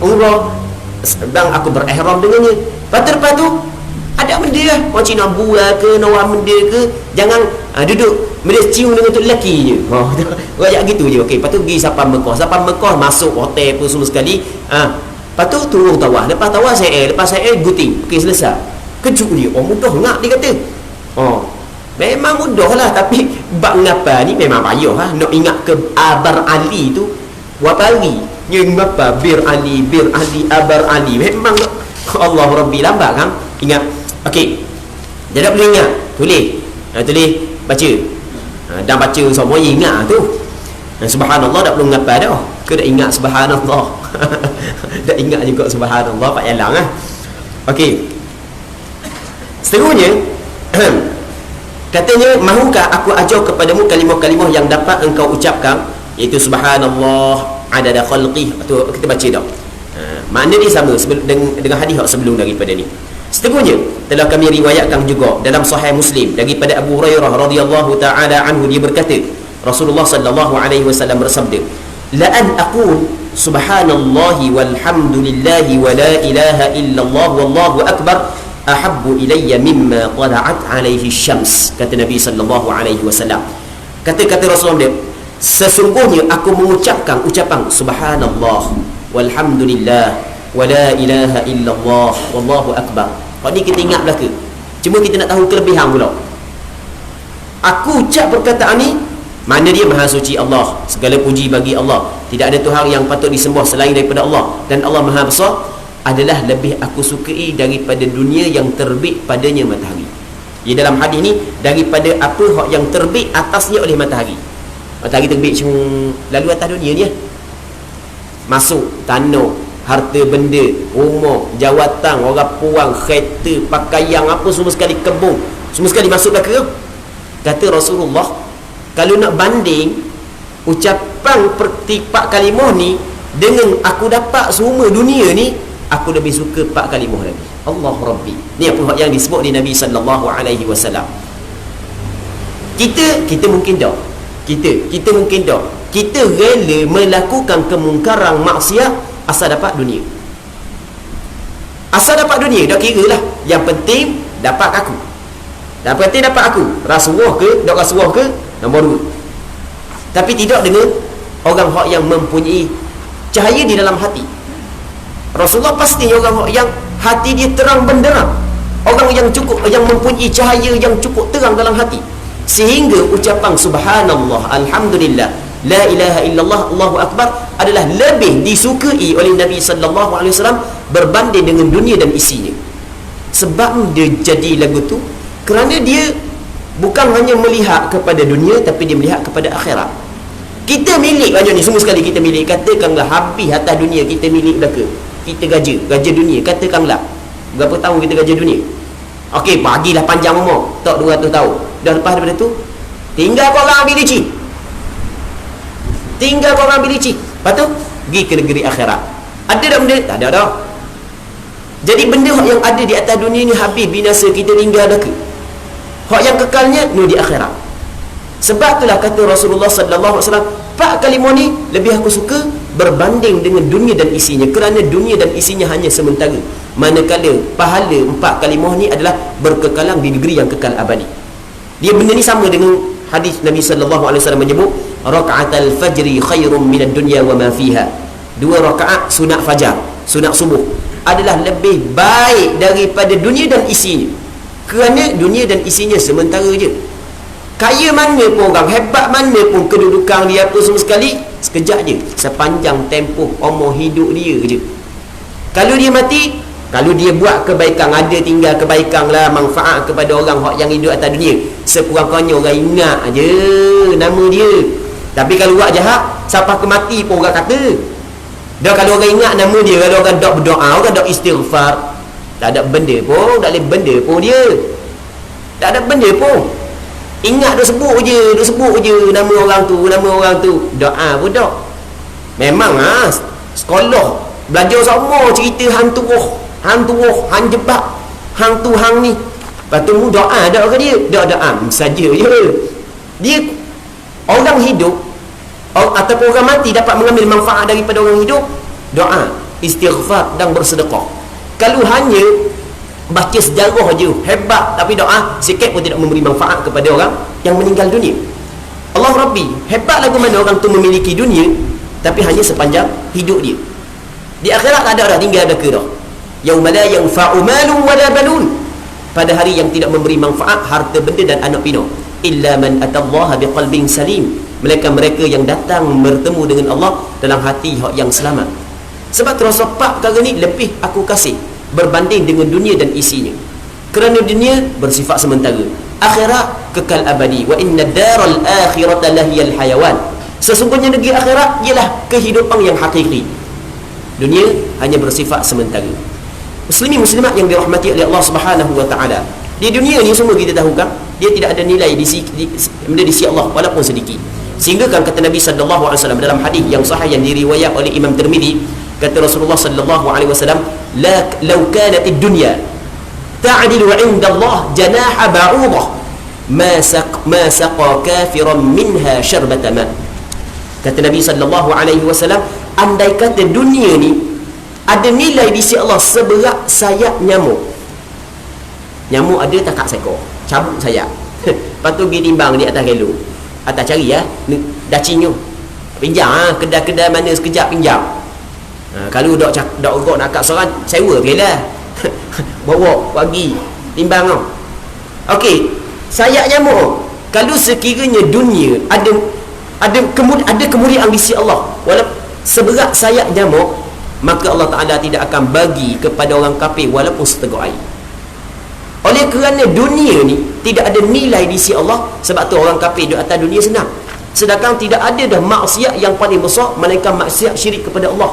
S1: umrah. Sedang aku berihram dengannya. Lepas tu ada benda lah. Makcik nak buat ke, nak buat benda ke, jangan duduk benda cium dengan tu lelaki je. Rakyat gitu je. Okey, lepas tu pergi Sapa Mekah, masuk hotel pun semua sekali. Lepas tu turun tawaf. Lepas tawaf saya guting. Okey, selesai. Kejut dia. Mudah ngak dia kata. Memang mudah lah. Tapi bab ngapa ni memang payah lah. Nak ingat ke Abar Ali tu. wapari yang apa bir Ali abar Ali memang Allah Rabbi lambat kan ingat. Okey, jadi boleh ingat tulis baca dan baca semua ingat tu. Dan subhanallah tak perlu ngapa dah ke dak ingat subhanallah dak ingat juga subhanallah pak yalang ah. Okey, seterusnya katanya, mahukah aku ajar kepadamu kalimah-kalimah yang dapat engkau ucapkan, iaitu subhanallah adada khalqih. Tu kita baca dah. Makna dia sama dengan hadis sebelum daripada ni. Seterusnya telah kami riwayatkan juga dalam Sahih Muslim daripada Abu Hurairah radhiyallahu taala anhu, dia berkata Rasulullah sallallahu alaihi wasallam bersabda, la an aqul subhanallahi walhamdulillahi wa la ilaha illallah wallahu akbar ahabbu ilayya mimma tala'at alaihi syams. Kata Nabi sallallahu alaihi wasallam, kata Rasulullah dia, sesungguhnya aku mengucapkan ucapan subhanallah walhamdulillah wa la ilaha illallah wallahu akbar. Kalau ni kita ingat belaka, cuma kita nak tahu kelebihan pula. Aku ucap perkataan ni, mana dia maha suci Allah, segala puji bagi Allah, tidak ada Tuhan yang patut disembah selain daripada Allah, dan Allah maha besar, adalah lebih aku sukai daripada dunia yang terbit padanya matahari. Di dalam hadis ni, daripada apa yang terbit atasnya oleh matahari. Matahari terbit lalu atas dunia ni masuk tanah, harta benda, rumah, jawatan, orang puang, kereta, pakaian, apa semua sekali, kebun, semua sekali masuk belaka. Kata Rasulullah, kalau nak banding ucapan pertipak kalimah ni dengan aku dapat semua dunia ni, aku lebih suka 4 kalimah lagi. Allah Rabbi. Ni apa yang disebut di Nabi sallallahu alaihi wasallam. Kita mungkin tak. Kita mungkin tak. Kita rela melakukan kemungkaran maksiat asal dapat dunia. Asal dapat dunia, dah kira lah. Yang penting dapat aku. Yang penting dapat aku. Rasuah ke, tak rasuah ke, nombor 2. Tapi tidak dengan orang yang mempunyai cahaya di dalam hati. Rasulullah pasti orang yang hati dia terang benderang, orang yang mempunyai cahaya yang cukup terang dalam hati, sehingga ucapan subhanallah, alhamdulillah, la ilaha illallah, Allahu akbar adalah lebih disukai oleh Nabi sallallahu alaihi wasallam berbanding dengan dunia dan isinya. Sebab dia jadi lagu tu kerana dia bukan hanya melihat kepada dunia, tapi dia melihat kepada akhirat. Kita milik banyak ni, semua sekali kita milik. Katakanlah habis atas dunia kita milik belaka, kita gaja dunia, katakanlah berapa tahun kita gaja dunia. Okey, bagilah panjang umur, tak 200 tahun. Dah lepas daripada tu, tinggal kau orang ambil licin. Lepas tu pergi ke negeri akhirat. Ada tak benda? Tak ada dah. Jadi benda yang ada di atas dunia ni habis, binasa, kita tinggal belaka. Hak yang kekalnya ni di akhirat. Sebab itulah kata Rasulullah sallallahu alaihi wasallam, 4 kalimah ni lebih aku suka berbanding dengan dunia dan isinya, kerana dunia dan isinya hanya sementara, manakala pahala 4 kalimah ni adalah berkekalan di negeri yang kekal abadi. Dia benda ni sama dengan hadis Nabi sallallahu alaihi wasallam menyebut, raka'atul fajri khairum minad dunya wa ma fiha. 2 rakaat sunat fajar, sunat subuh adalah lebih baik daripada dunia dan isinya, kerana dunia dan isinya sementara je. Kaya mana pun orang, hebat mana pun kedudukan dia, apa semua sekali, sekejap je, sepanjang tempoh umur hidup dia je. Kalau dia mati, kalau dia buat kebaikan, ada tinggal kebaikan lah, manfaat kepada orang yang hidup atas dunia, sekurang-kurangnya orang ingat aje nama dia. Tapi kalau buat jahat, sampai ke mati pun orang kata. Dah kalau orang ingat nama dia, kalau orang dok berdoa, orang dok istighfar, tak ada benda pun, tak boleh benda pun dia. Tak ada benda pun. Ingat dia sebut je nama orang tu. Doa pun tak. Memang sekolah belajar sama cerita hantu roh, hang jebak, hang tu hang ni. Lepas tu doa dak ke dia? Doa saja je. Dia orang hidup ataupun orang mati dapat mengambil manfaat daripada orang hidup, doa, istighfar dan bersedekah. Kalau hanya baca sejarah je hebat, tapi doa sikit pun tidak memberi manfaat kepada orang yang meninggal dunia. Allah Rabbi, hebat lagu mana orang tu memiliki dunia tapi hanya sepanjang hidup dia. Di akhirat tak ada dah, tinggal belaka dah. Yauma la yanfa'u malun wala banun, pada hari yang tidak memberi manfaat harta benda dan anak pinak, illa man atallaha biqalbin salim, melainkan mereka yang datang bertemu dengan Allah dalam hati yang selamat. Sebab terasa pak perkara ni lebih aku kasih berbanding dengan dunia dan isinya. Kerana dunia bersifat sementara, akhirat kekal abadi. Wa inna daral akhirata lahiyal hayawan. Sesungguhnya negeri akhirat ialah kehidupan yang hakiki. Dunia hanya bersifat sementara. Muslimin muslimat yang dirahmati oleh Allah Subhanahu wa taala. Di dunia ni semua kita tahu kan, dia tidak ada nilai di sisi Allah walaupun sedikit. Sehingga kan kata Nabi sallallahu alaihi wasallam dalam hadis yang sahih yang diriwayat oleh Imam Tirmizi, kata Rasulullah sallallahu alaihi wasallam, la law kanat ad-dunya ta'dilu 'inda Allah janaha ba'udah ma saqa kafiran minha syarbata ma. Kata Nabi sallallahu alaihi wasallam, andai kata dunia ni ada nilai di sisi Allah seberat sayap nyamuk. Nyamuk ada takak seekor, cabut sayap. Lepas tu pergi timbang di atas relo. Atas cari dacinya. Pinjam kedai-kedai mana sekejap pinjam. Kalau dak urut nak kat seorang, sewa belah. Bawa pagi timbang tau. Okey, sayap nyamuk. Kalau sekiranya dunia ada kemuliaan di sisi Allah walaupun seberat sayap nyamuk, maka Allah Ta'ala tidak akan bagi kepada orang kafir walaupun seteguk air. Oleh kerana dunia ni tidak ada nilai di sisi Allah, sebab tu orang kafir di atas dunia senang. Sedangkan tidak ada dah maksiat yang paling besar melainkan maksiat syirik kepada Allah.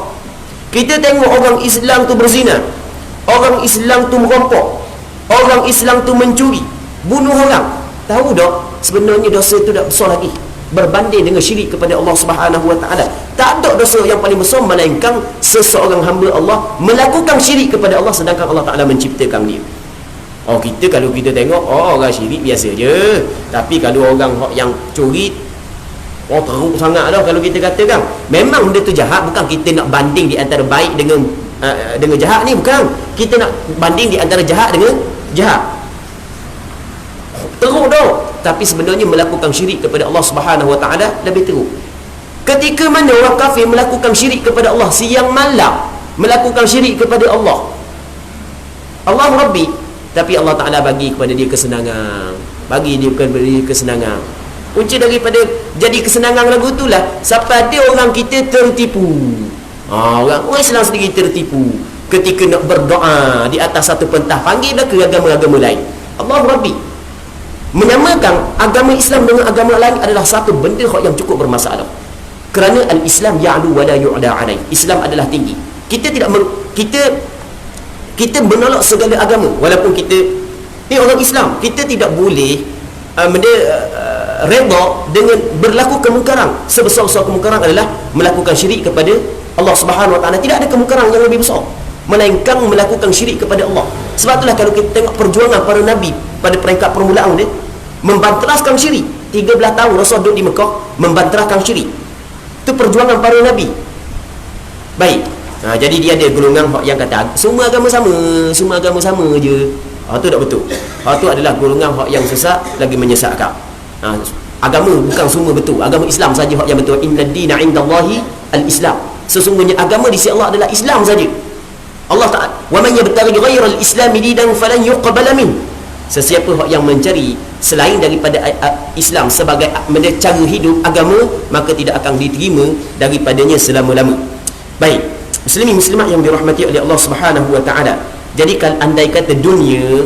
S1: Kita tengok orang Islam tu berzina, orang Islam tu merampok, orang Islam tu mencuri, bunuh orang. Tahu tak sebenarnya dosa tu tak besar lagi berbanding dengan syirik kepada Allah Subhanahu wa taala. Tak ada dosa yang paling besar melainkan seseorang hamba Allah melakukan syirik kepada Allah sedangkan Allah Taala menciptakan dia. Kita kalau kita tengok orang syirik biasa je, tapi kalau orang yang curi teruk sangat dah kalau kita katakan. Memang benda tu jahat, bukan kita nak banding di antara baik dengan jahat ni, bukan. Kita nak banding di antara jahat dengan jahat. Teruk dah, tapi sebenarnya melakukan syirik kepada Allah Subhanahu wa taala lebih teruk. Ketika mana orang kafir melakukan syirik kepada Allah siang malam, melakukan syirik kepada Allah Rabbi, tapi Allah Ta'ala bagi kepada dia kesenangan, bagi dia kesenangan. Punca daripada jadi kesenangan lagu itulah sampai ada orang kita tertipu. Orang Islam sendiri tertipu ketika nak berdoa di atas satu pentah, panggil dah ke agama-agama lain. Allah Rabbi. Menyamakan agama Islam dengan agama lain adalah satu benda yang cukup bermasalah. Kerana al-Islam ya'lu wa la yu'la alai. Islam adalah tinggi. Kita tidak kita menolak segala agama walaupun kita ni orang Islam. Kita tidak boleh redha dengan berlaku kemungkaran. Sebesar-besar kemungkaran adalah melakukan syirik kepada Allah Subhanahu wa taala. Tidak ada kemungkaran yang lebih besar melainkan melakukan syirik kepada Allah. Sebab itulah kalau kita tengok perjuangan para nabi pada peringkat permulaan dia membanteraskan syirik. 13 tahun Rasul duduk di Mekah membanteraskan syirik. Itu perjuangan para nabi. Baik. Jadi dia ada golongan yang kata semua agama sama je. Itu tak betul. Itu adalah golongan yang sesat lagi menyesatkan. Agama bukan semua betul. Agama Islam saja yang betul. Innad dina 'indallahi al-Islam. Sesungguhnya agama di sisi Allah adalah Islam saja. Allah Ta'ala, wa man yabtaghi ghayra al-islam dinan falan yuqbala min. Sesiapa yang mencari selain daripada Islam sebagai cara hidup agama, maka tidak akan diterima daripadanya selama-lama. Baik, muslimin muslimat yang dirahmati oleh Allah Subhanahu wa taala. Jadi kalau andai kata dunia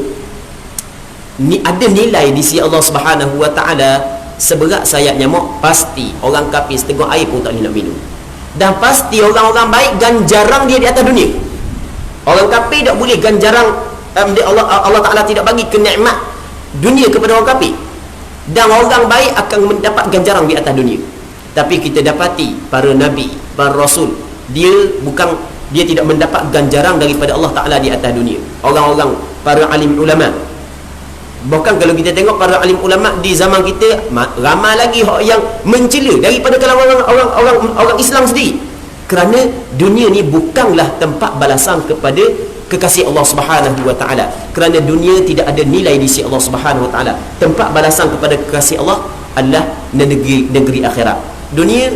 S1: ni ada nilai di sisi Allah Subhanahu wa taala seberat sayap nyamuk, pasti orang kafir seteguk air pun tak boleh nak minum. Dan pasti orang-orang baik ganjaran dia di atas dunia. Orang kafir tak boleh ganjaran Allah Ta'ala tidak bagi kenikmat dunia kepada orang kafir, dan orang baik akan mendapat ganjaran di atas dunia. Tapi kita dapati para nabi, para rasul, dia tidak mendapat ganjaran daripada Allah Ta'ala di atas dunia. Orang-orang para alim ulama, bahkan kalau kita tengok para alim ulama di zaman kita ramai lagi yang mencela daripada kalangan orang Islam sendiri. Kerana dunia ni bukanlah tempat balasan kepada kekasih Allah Subhanahu wa taala. Kerana dunia tidak ada nilai di sisi Allah Subhanahu wa taala. Tempat balasan kepada kekasih Allah adalah negeri akhirat. Dunia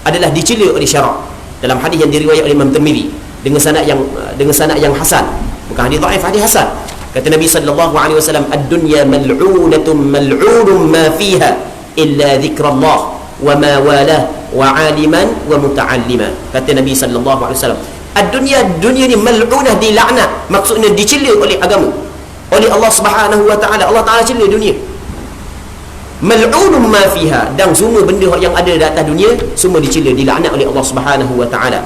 S1: adalah dicela oleh syarak. Dalam hadis yang diriwayatkan oleh Imam Tirmizi dengan sanad yang hasan, bukan hadis dhaif, hadis hasan. Kata Nabi sallallahu alaihi wasallam, ad-dunya mal'unatun mal'unun ma fiha illa dzikrullah wa ma walah wa aliman wa muta'allima. Kata Nabi sallallahu alaihi wasallam, dunia ni mal'unah, dilaknat, maksudnya dicela oleh agama, oleh Allah Subhanahu wa taala. Allah taala cela dunia, mal'unum ma fiha, dan semua benda yang ada di atas dunia semua dicela, dilaknat oleh Allah Subhanahu wa taala,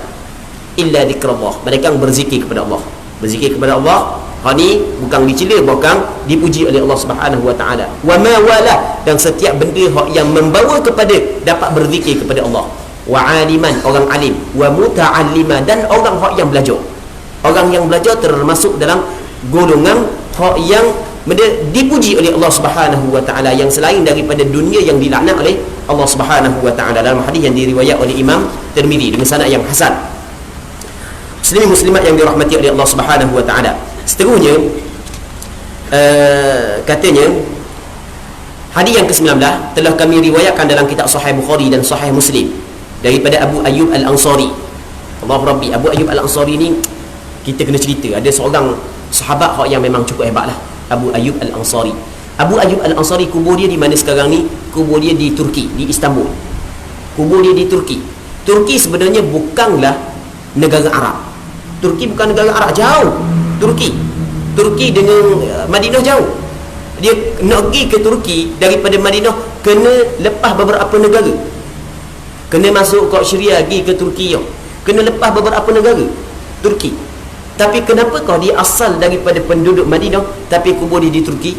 S1: illa zikrullah, mereka yang berzikir kepada Allah. Berzikir kepada Allah, hak ni bukan dicela, bukan dipuji oleh Allah Subhanahu wa taala. Wa ma wala, dan setiap benda hak yang membawa kepada dapat berzikir kepada Allah. Wa aliman, orang alim. Wa muta'allima, dan orang hak yang belajar. Orang yang belajar termasuk dalam golongan hak yang dipuji oleh Allah Subhanahu wa taala, yang selain daripada dunia yang dilaknat oleh Allah Subhanahu wa taala. Dalam hadis yang diriwayat oleh Imam Tirmizi dengan sanad yang hasan. Muslimin muslimat yang dirahmati oleh Allah Subhanahu wa taala. Seterusnya katanya hadis yang ke-19 telah kami riwayatkan dalam kitab Sahih Bukhari dan Sahih Muslim daripada Abu Ayyub Al-Ansari. Allah Rabbi, Abu Ayyub Al-Ansari ni kita kena cerita. Ada seorang sahabat yang memang cukup hebat lah, Abu Ayyub Al-Ansari. Abu Ayyub Al-Ansari, kubur dia di mana sekarang ni? Kubur dia di Turki, di Istanbul. Kubur dia di Turki. Turki sebenarnya bukanlah negara Arab. Turki bukan negara Arab, jauh. Turki dengan Madinah jauh. Dia nak pergi ke Turki daripada Madinah kena lepas beberapa negara. Kena masuk ke Syria, pergi ke Turki, kena lepas beberapa negara Turki. Tapi kenapa kau dia asal daripada penduduk Madinah tapi kubur dia di Turki?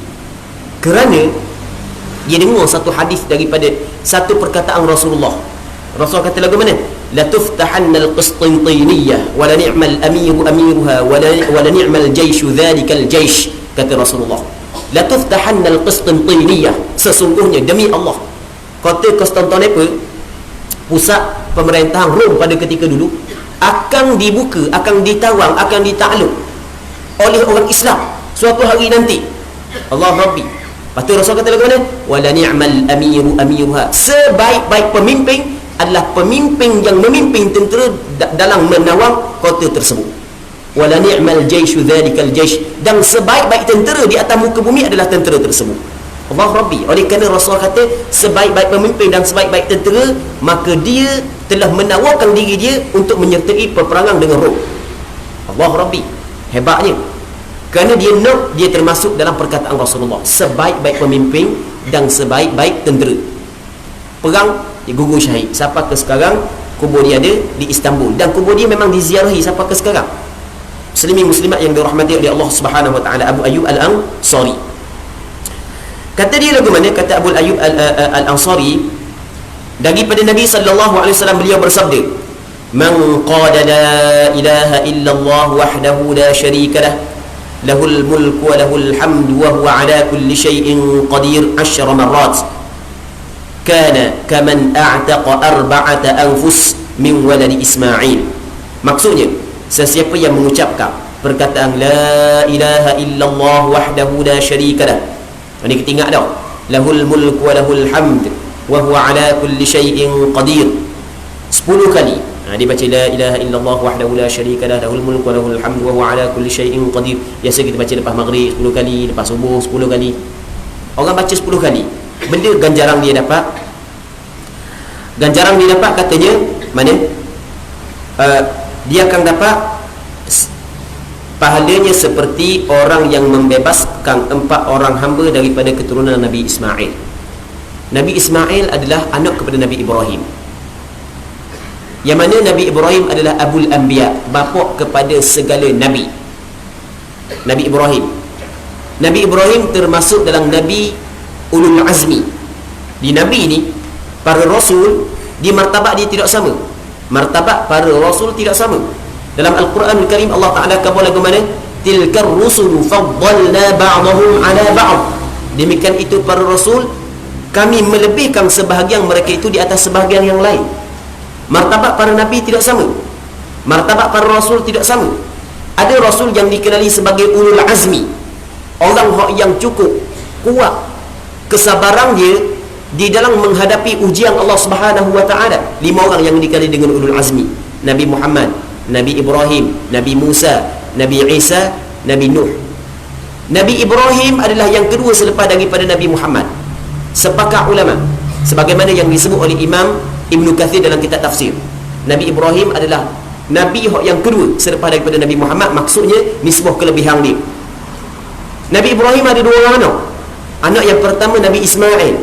S1: Kerana dia dengar satu hadis daripada satu perkataan Rasulullah. Rasul kata lagu mana? La tuftahanna al-Qistintiniyah wa la ni'mal amiru amiruha wa la ni'mal jayshu dhalikal jaysh. Kata Rasulullah, la tuftahanna al-Qistintiniyah, sesungguhnya demi Allah, kota Konstantinopel, pusat pemerintahan Rom pada ketika dulu, akan dibuka, akan ditawang, akan ditakluk oleh orang Islam suatu hari nanti. Allah Rabbi. Lepas tu Rasul kata lagu mana? Wa la ni'mal amiru amiruha, sebaik-baik pemimpin adalah pemimpin yang memimpin tentera dalam menawang kota tersebut. Wala ni'mal jayshu dhalikal jaysh, dan sebaik-baik tentera di atas muka bumi adalah tentera tersebut. Allah Rabbi. Oleh kerana Rasul kata sebaik-baik pemimpin dan sebaik-baik tentera, maka dia telah menawarkan diri dia untuk menyertai peperangan dengan Rom. Allah Rabbi, hebatnya. Kerana dia termasuk dalam perkataan Rasulullah, sebaik-baik pemimpin dan sebaik-baik tentera. Perang, dia gugur syahid. Sampai ke sekarang kubur dia ada di Istanbul, dan kubur dia memang diziarahi sampai ke sekarang. Muslimin muslimat yang dirahmati oleh Allah Subhanahu wa taala, Abu Ayyub Al-Ansari. Kata dia lagu mana? Kata Abu Ayyub Al-Ansari, daripada Nabi sallallahu alaihi wasallam, beliau bersabda, man qala la ilaha illallah wahdahu la syarika lah, lahul mulku wa lahul hamdu wa huwa ala kulli syai'in qadir 10 marrat, kana kaman a'taqa 4 anfus min waladi Ismail. Maksudnya, sesiapa yang mengucapkan perkataan la ilaha illallah wahdahu la syarika lah, ini kita ingat dah, lahul mulku wa lahul hamd wa huwa ala kulli syai'in qadir, 10 kali. Dia baca la ilaha illallah wahdahu la syarika lah, lahul mulku wa lahul hamd wa huwa ala kulli syai'in qadir. Biasa kita baca lepas maghrib 10 kali, lepas subuh 10 kali. Orang baca 10 kali. Benda ganjaran dia dapat. Ganjaran dia dapat katanya mana? Dia akan dapat pahalanya seperti orang yang membebaskan 4 orang hamba daripada keturunan Nabi Ismail. Nabi Ismail adalah anak kepada Nabi Ibrahim, yang mana Nabi Ibrahim adalah Abul Anbiya, bapa kepada segala Nabi. Nabi Ibrahim termasuk dalam Nabi Ulul Azmi. Di Nabi ni, para Rasul, di martabat dia tidak sama. Martabat para Rasul tidak sama. Dalam Al-Quran Al-Karim, Allah Ta'ala kabar lagu mana? Tilkar rusulu faddalna ba'dahum ala ba'd. Demikian itu para Rasul, kami melebihkan sebahagian mereka itu di atas sebahagian yang lain. Martabat para Nabi tidak sama. Martabat para Rasul tidak sama. Ada Rasul yang dikenali sebagai Ulul Azmi, orang yang cukup kuat kesabaran dia di dalam menghadapi ujian Allah Subhanahu wa taala. 5 orang yang dikenali dengan Ulul Azmi: Nabi Muhammad, Nabi Ibrahim, Nabi Musa, Nabi Isa, Nabi Nuh. Nabi Ibrahim adalah yang kedua selepas daripada Nabi Muhammad. Sepakat ulama, sebagaimana yang disebut oleh Imam Ibnu Katsir dalam kitab tafsir. Nabi Ibrahim adalah Nabi yang kedua selepas daripada Nabi Muhammad. Maksudnya nisbah kelebihan dia. Nabi Ibrahim ada dua orang anak. Anak yang pertama Nabi Ismail,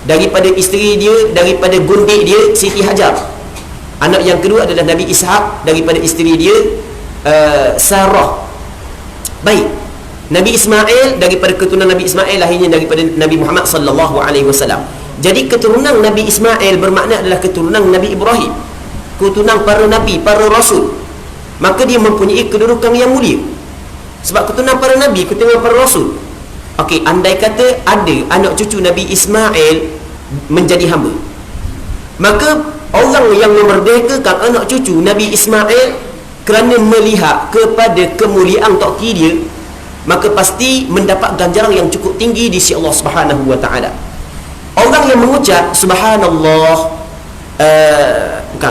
S1: daripada isteri dia, daripada gundik dia Siti Hajar. Anak yang kedua adalah Nabi Ishaq, daripada isteri dia Sarah. Baik, Nabi Ismail, daripada keturunan Nabi Ismail lahirnya daripada Nabi Muhammad sallallahu alaihi wasallam. Jadi keturunan Nabi Ismail bermakna adalah keturunan Nabi Ibrahim, keturunan para nabi, para rasul. Maka dia mempunyai kedudukan yang mulia. Sebab keturunan para nabi, keturunan para rasul. Okey, andai kata ada anak cucu Nabi Ismail menjadi hamba, maka orang yang memerdekakan anak cucu Nabi Ismail kerana melihat kepada kemuliaan toki dia, maka pasti mendapat ganjaran yang cukup tinggi di sisi Allah Subhanahu wa taala. Orang yang mengucap subhanallah,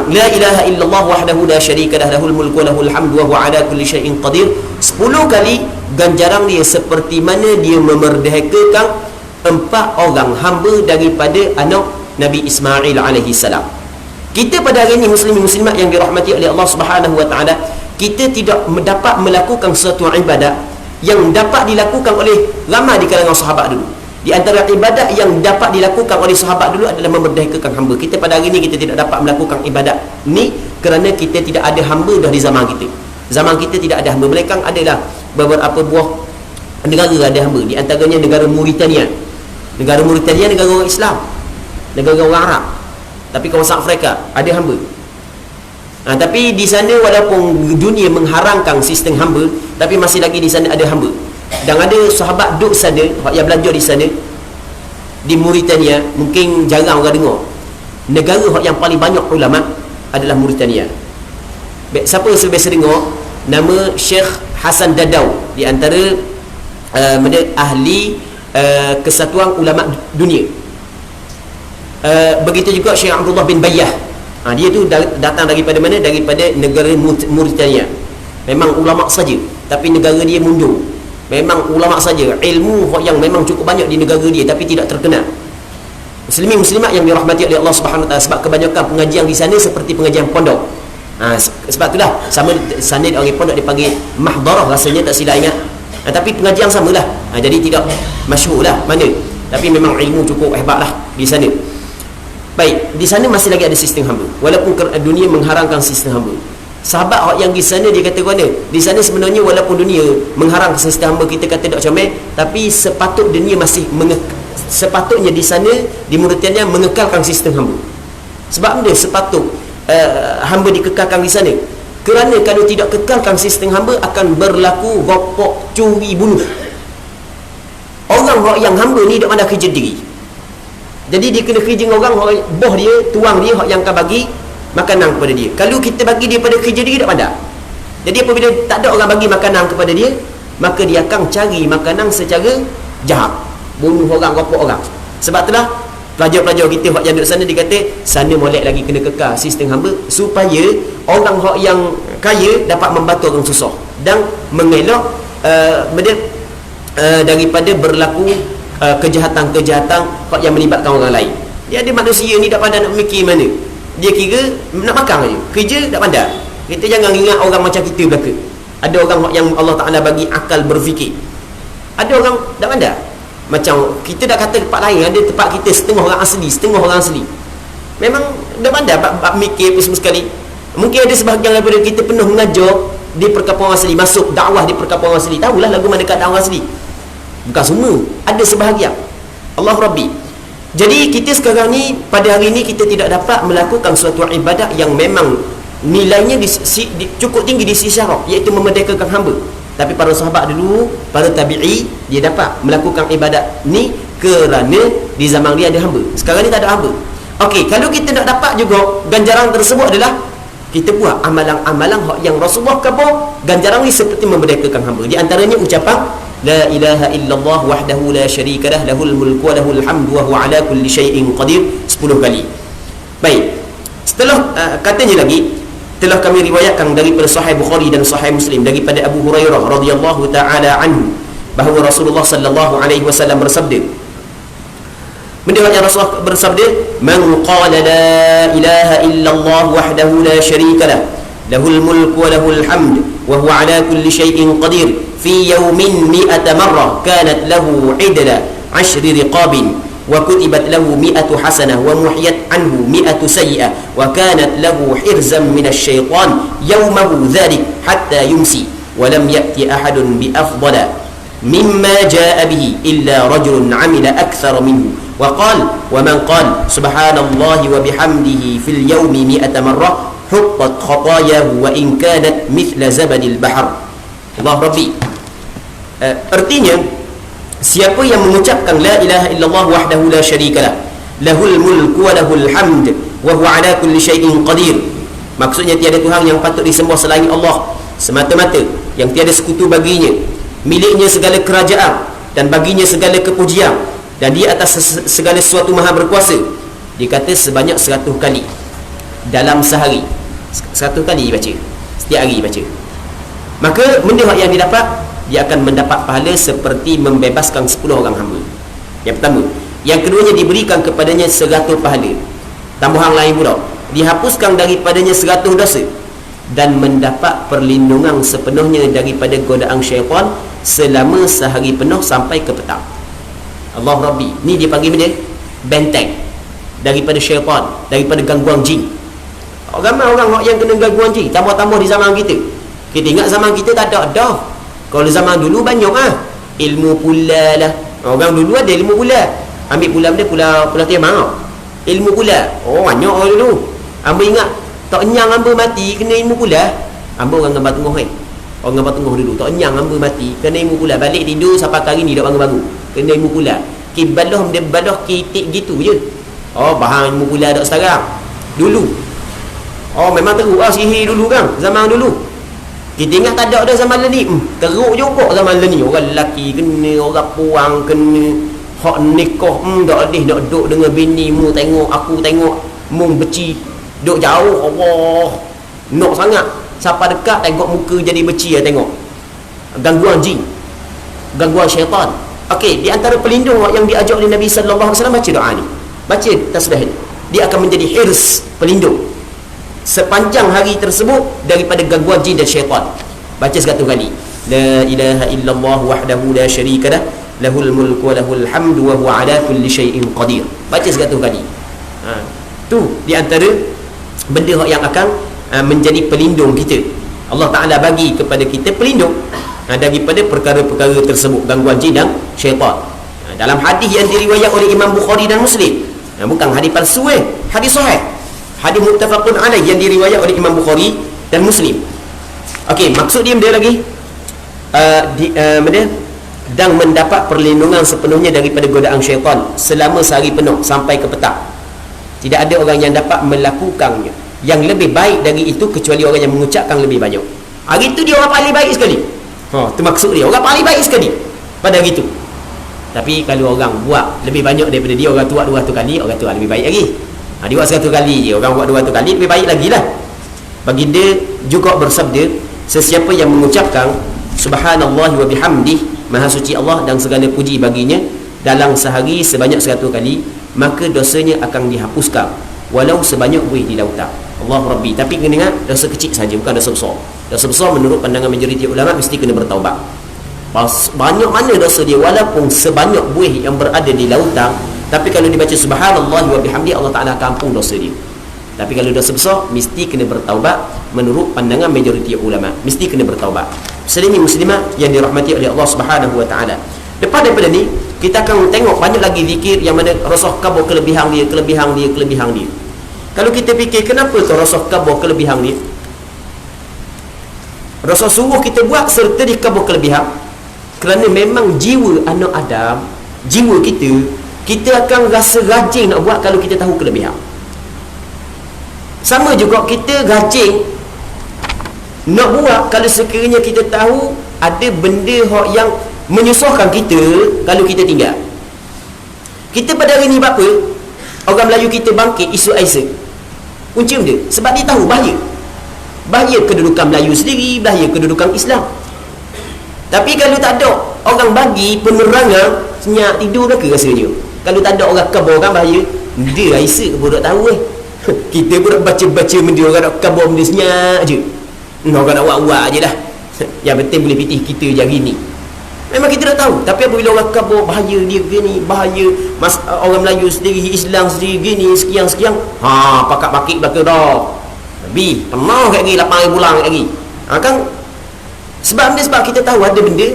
S1: la ilaha illallah wahdahu la syarika lah, lahul mulku wa lahul hamdu wa huwa ala kulli syai'in qadir, 10 kali ganjaran dia seperti mana dia memerdekakan 4 orang hamba daripada anak Nabi Ismail alaihi salam. Kita pada hari ini muslimin muslimat yang dirahmati oleh Allah Subhanahu wa taala, kita tidak dapat melakukan suatu ibadat yang dapat dilakukan oleh ramai di kalangan sahabat dulu. Di antara ibadat yang dapat dilakukan oleh sahabat dulu adalah memerdekakan hamba. Kita pada hari ini kita tidak dapat melakukan ibadat ni kerana kita tidak ada hamba dah di zaman kita. Zaman kita tidak ada hamba. Mereka adalah beberapa buah negara ada hamba. Di antaranya negara Mauritania. Negara Mauritania negara orang Islam, negara orang Arab. Tapi kawasan Afrika ada hamba. Tapi di sana walaupun dunia mengharamkan sistem hamba, tapi masih lagi di sana ada hamba. Dan ada sahabat duduk sana yang belajar di sana di Mauritania. Mungkin jarang orang dengar. Negara yang paling banyak ulama adalah Mauritania. Siapa yang biasa dengar nama Syekh Hasan Dadau, di antara ahli kesatuan ulama dunia. Begitu juga Syekh Abdullah bin Bayyah. Dia tu datang daripada mana? Daripada negara Mauritania. Memang ulama saja, tapi negara dia mundur. Memang ulama saja, ilmu yang memang cukup banyak di negara dia, tapi tidak terkenal. Muslimin muslimat yang dirahmati oleh Allah Subhanahu wa taala, sebab kebanyakan pengajian di sana seperti pengajian pondok. Sebab itulah sama sana orang pondok dipanggil mahdarah, rasanya tak silap ingat. Tapi pengajian samalah. Jadi tidak masyhur lah mana. Tapi memang ilmu cukup hebatlah di sana. Baik, di sana masih lagi ada sistem hamba, walaupun dunia mengharamkan sistem hamba. Sahabat yang di sana dia kata mana? Di sana sebenarnya walaupun dunia mengharamkan sistem hamba, kita kata tak comel, tapi sepatutnya dunia masih sepatutnya di sana di Mauritania mengekalkan sistem hamba. Sebab benda sepatut hamba dikekalkan di sana. Kerana kalau tidak kekalkan sistem hamba akan berlaku ropok, curi, bunuh. Orang yang hamba ni tak pandai kerja diri. Jadi dia kena kerja dengan orang boh dia, tuang dia yang akan bagi makanan kepada dia. Kalau kita bagi dia pada kerja dia tak pandai. Jadi apabila tak ada orang bagi makanan kepada dia, maka dia akan cari makanan secara jahat, bunuh orang, ropok orang. Sebab itulah pelajar-pelajar kita yang duduk sana, dia kata sana molek lagi kena kekal sistem hamba, supaya orang yang kaya dapat membantu orang susah dan mengelak daripada berlaku kejahatan-kejahatan yang melibatkan orang lain. Dia ada manusia ni tak pandai nak mikir mana. Dia kira nak makan aja, kerja tak pandai. Kita jangan ingat orang macam kita belaka. Ada orang yang Allah Ta'ala bagi akal berfikir. Ada orang tak pandai. Macam kita dah kata tempat lain, ada tempat kita setengah orang asli, setengah orang asli. Memang dah pandai bab mikir apa semua sekali. Mungkin ada sebahagian daripada kita penuh mengajar di perkampungan asli, masuk dakwah di perkampungan asli. Tahulah lagu mana dekat dakwah asli. Bukan semua, ada sebahagian. Allah Rabbi. Jadi kita sekarang ni, pada hari ni kita tidak dapat melakukan suatu ibadat yang memang nilainya cukup tinggi di sisi syarak, iaitu memerdekakan hamba. Tapi para sahabat dulu, para tabi'i, dia dapat melakukan ibadat ni kerana di zaman dia ada hamba. Sekarang ni tak ada hamba. Okey, kalau kita nak dapat juga ganjaran tersebut adalah kita buat amalan-amalan yang Rasulullah kata ganjaran ni seperti memerdekakan hamba. Di antaranya ucapan la ilaha illallah wahdahu la syarika lah, lahul mulku wa lahul hamdu wa huwa ala kulli syai'in qadir 10 kali. Baik. Setelah katanya lagi, telah kami riwayatkan daripada Sahih Bukhari dan Sahih Muslim daripada Abu Hurairah radhiyallahu taala anhu bahawa Rasulullah sallallahu alaihi wasallam bersabda, Mendengar yang Rasulullah bersabda, "Man qala la ilaha illallah wahdahu la syarika lah, lahul mulku wa lahul hamd, wa huwa ala kulli syai'in qadir, fi yawmin mi'ata marrah, kanat lahu 'idla 'ashri riqabin, wa kutibat lahu mi'atu hasanah, wa muhiyat anhu mi'atu sayyi'ah, wa kanat lahu hirzan minasy syaitan yawmahu dhalik hatta yumsi, wa lam ya'ti ahadun bi afdala mimma jaa bihi illa rajulun 'amila akthara minhu." Wa qala, "Wa man qala subhanallahi wa bihamdihi fil yawmi mi'ata marrah, huttat khatayahu wa in kanat mithla zabadil bahr." Allah Rabbi. Artinya, siapa yang mengucapkan la ilaha illallah wahdahu la syarikalah, lahul mulku wa lahul hamd, wa huwa ala kulli syai'in qadir. Maksudnya tiada Tuhan yang patut disembah selain Allah semata-mata, yang tiada sekutu baginya, miliknya segala kerajaan dan baginya segala kepujian, dan di atas segala sesuatu maha berkuasa. Dia kata sebanyak 100 kali dalam sehari. 100 kali baca, setiap hari baca. Maka benda yang dia dapat, dia akan mendapat pahala seperti membebaskan 10 orang hamba. Yang pertama. Yang keduanya, diberikan kepadanya 100 pahala. Tambahan lain pula, dihapuskan daripadanya 100 dosa, dan mendapat perlindungan sepenuhnya daripada godaan syaitan selama sehari penuh sampai ke petang. Allah Rabbi. Ni dia panggil benda benteng daripada syaitan, daripada gangguan jin. Ramai orang yang kena gangguan jin, tambah-tambah di zaman kita. Kita ingat zaman kita tak ada dah. Kalau zaman dulu banyak ilmu pula lah. Orang dulu ada ilmu pula. Ambil pula benda pula tiamang. Ilmu pula. Banyak orang dulu. Hamba ingat tak enyang hamba mati kena ilmu pula. Hamba orang gambar tengah orang gambar tengah dulu. Tak enyang hamba mati kena ilmu pula. Balik tidur sampai hari ni dah bangun-bangun, kena ilmu pula. Balah dia balah kitik gitu je. Bahan ilmu pula tak sekarang. Dulu memang teruk sihir dulu kan, zaman dulu. Kita ingat tak ada zaman ni. Teruk juga zaman ni. Orang lelaki kena, orang puang kena, hak nikah tak adih nak duduk dengan bini mu, tengok aku tengok mu beci duduk jauh. Allah nak sangat, siapa dekat tengok muka jadi beci lah tengok. Gangguan jin, gangguan syaitan. Okey, di antara pelindung yang diajar oleh Nabi sallallahu alaihi wasallam, baca doa ni, baca tasbih ni. Dia akan menjadi hirs, pelindung sepanjang hari tersebut daripada gangguan jin dan syaitan. Baca 100 kali. La ilaha illallah wahdahu la syarika lah, lahul mulku wa lahul hamdu wa huwa ala kulli syai'in qadir. Baca 100 kali. Tu di antara benda yang akan menjadi pelindung kita. Allah Ta'ala bagi kepada kita pelindung daripada perkara-perkara tersebut, gangguan jin dan syaitan. Dalam hadis yang diriwayat oleh Imam Bukhari dan Muslim, bukan hadis palsu, hadis sahih, hadis muttafaqun alaih yang diriwayat oleh Imam Bukhari dan Muslim. Okey, maksud dia benda lagi dan mendapat perlindungan sepenuhnya daripada godaan syaitan selama sehari penuh sampai ke petang. Tidak ada orang yang dapat melakukannya yang lebih baik dari itu kecuali orang yang mengucapkan lebih banyak. Hari itu dia orang paling baik sekali. Itu maksud dia, orang paling baik sekali pada hari itu. Tapi kalau orang buat lebih banyak daripada dia, orang tu buat 200 kali, orang tu lebih baik lagi. Dia buat 100 kali je, orang buat 200 kali, lebih baik lagi lah. Baginda juga bersabda, sesiapa yang mengucapkan subhanallah wa bihamdih, maha suci Allah dan segala puji baginya, dalam sehari sebanyak 100 kali, maka dosanya akan dihapuskan walau sebanyak buih di lautan. Allah Rabbi. Tapi kena ingat, dosa kecil saja, bukan dosa besar. Dosa besar menurut pandangan majoriti ulama mesti kena bertaubat. Banyak mana dosa dia, walaupun sebanyak buih yang berada di lautan, tapi kalau dibaca subhanallah wa bihamdi, Allah Ta'ala akan ampun dosa dia. Tapi kalau dosa besar, mesti kena bertaubat menurut pandangan majoriti ulama, mesti kena bertaubat. Muslimin muslimat yang dirahmati oleh Allah Subhanahu wa Ta'ala, lepas daripada ni kita akan tengok banyak lagi zikir yang mana Rasul kabur kelebihan dia. Kalau kita fikir kenapa tu Rasul kabur kelebihan dia, Rasul suruh kita buat serta dikabur kelebihan, kerana memang jiwa anak Adam, jiwa kita akan rasa rajin nak buat kalau kita tahu kelebihan. Sama juga kita rajin nak buat kalau sekiranya kita tahu ada benda yang menyusahkan kita kalau kita tinggal. Kita pada hari ni buat apa? Orang Melayu kita bangkit isu Aisyah. Punca dia sebab dia tahu bahaya kedudukan Melayu sendiri, bahaya kedudukan Islam. Tapi kalau tak ada orang bagi penerangan, senyap tidur ke rasanya. Kalau tak ada orang khabar kan bahaya. Dia Aisyah pun tak tahu kita pun nak baca-baca benda orang nak khabar benda senyap je. Orang nak wak-wak je lah. Yang penting boleh pitih kita je hari ni. Memang kita tak tahu. Tapi apabila orang khabar bahaya dia gini, bahaya orang Melayu sendiri, Islam sendiri gini, sekian-sekian, pakak-pakik belakang dah. Nabi pernah kat lagi 8 bulan kat lagi. Kan sebab kita tahu ada benda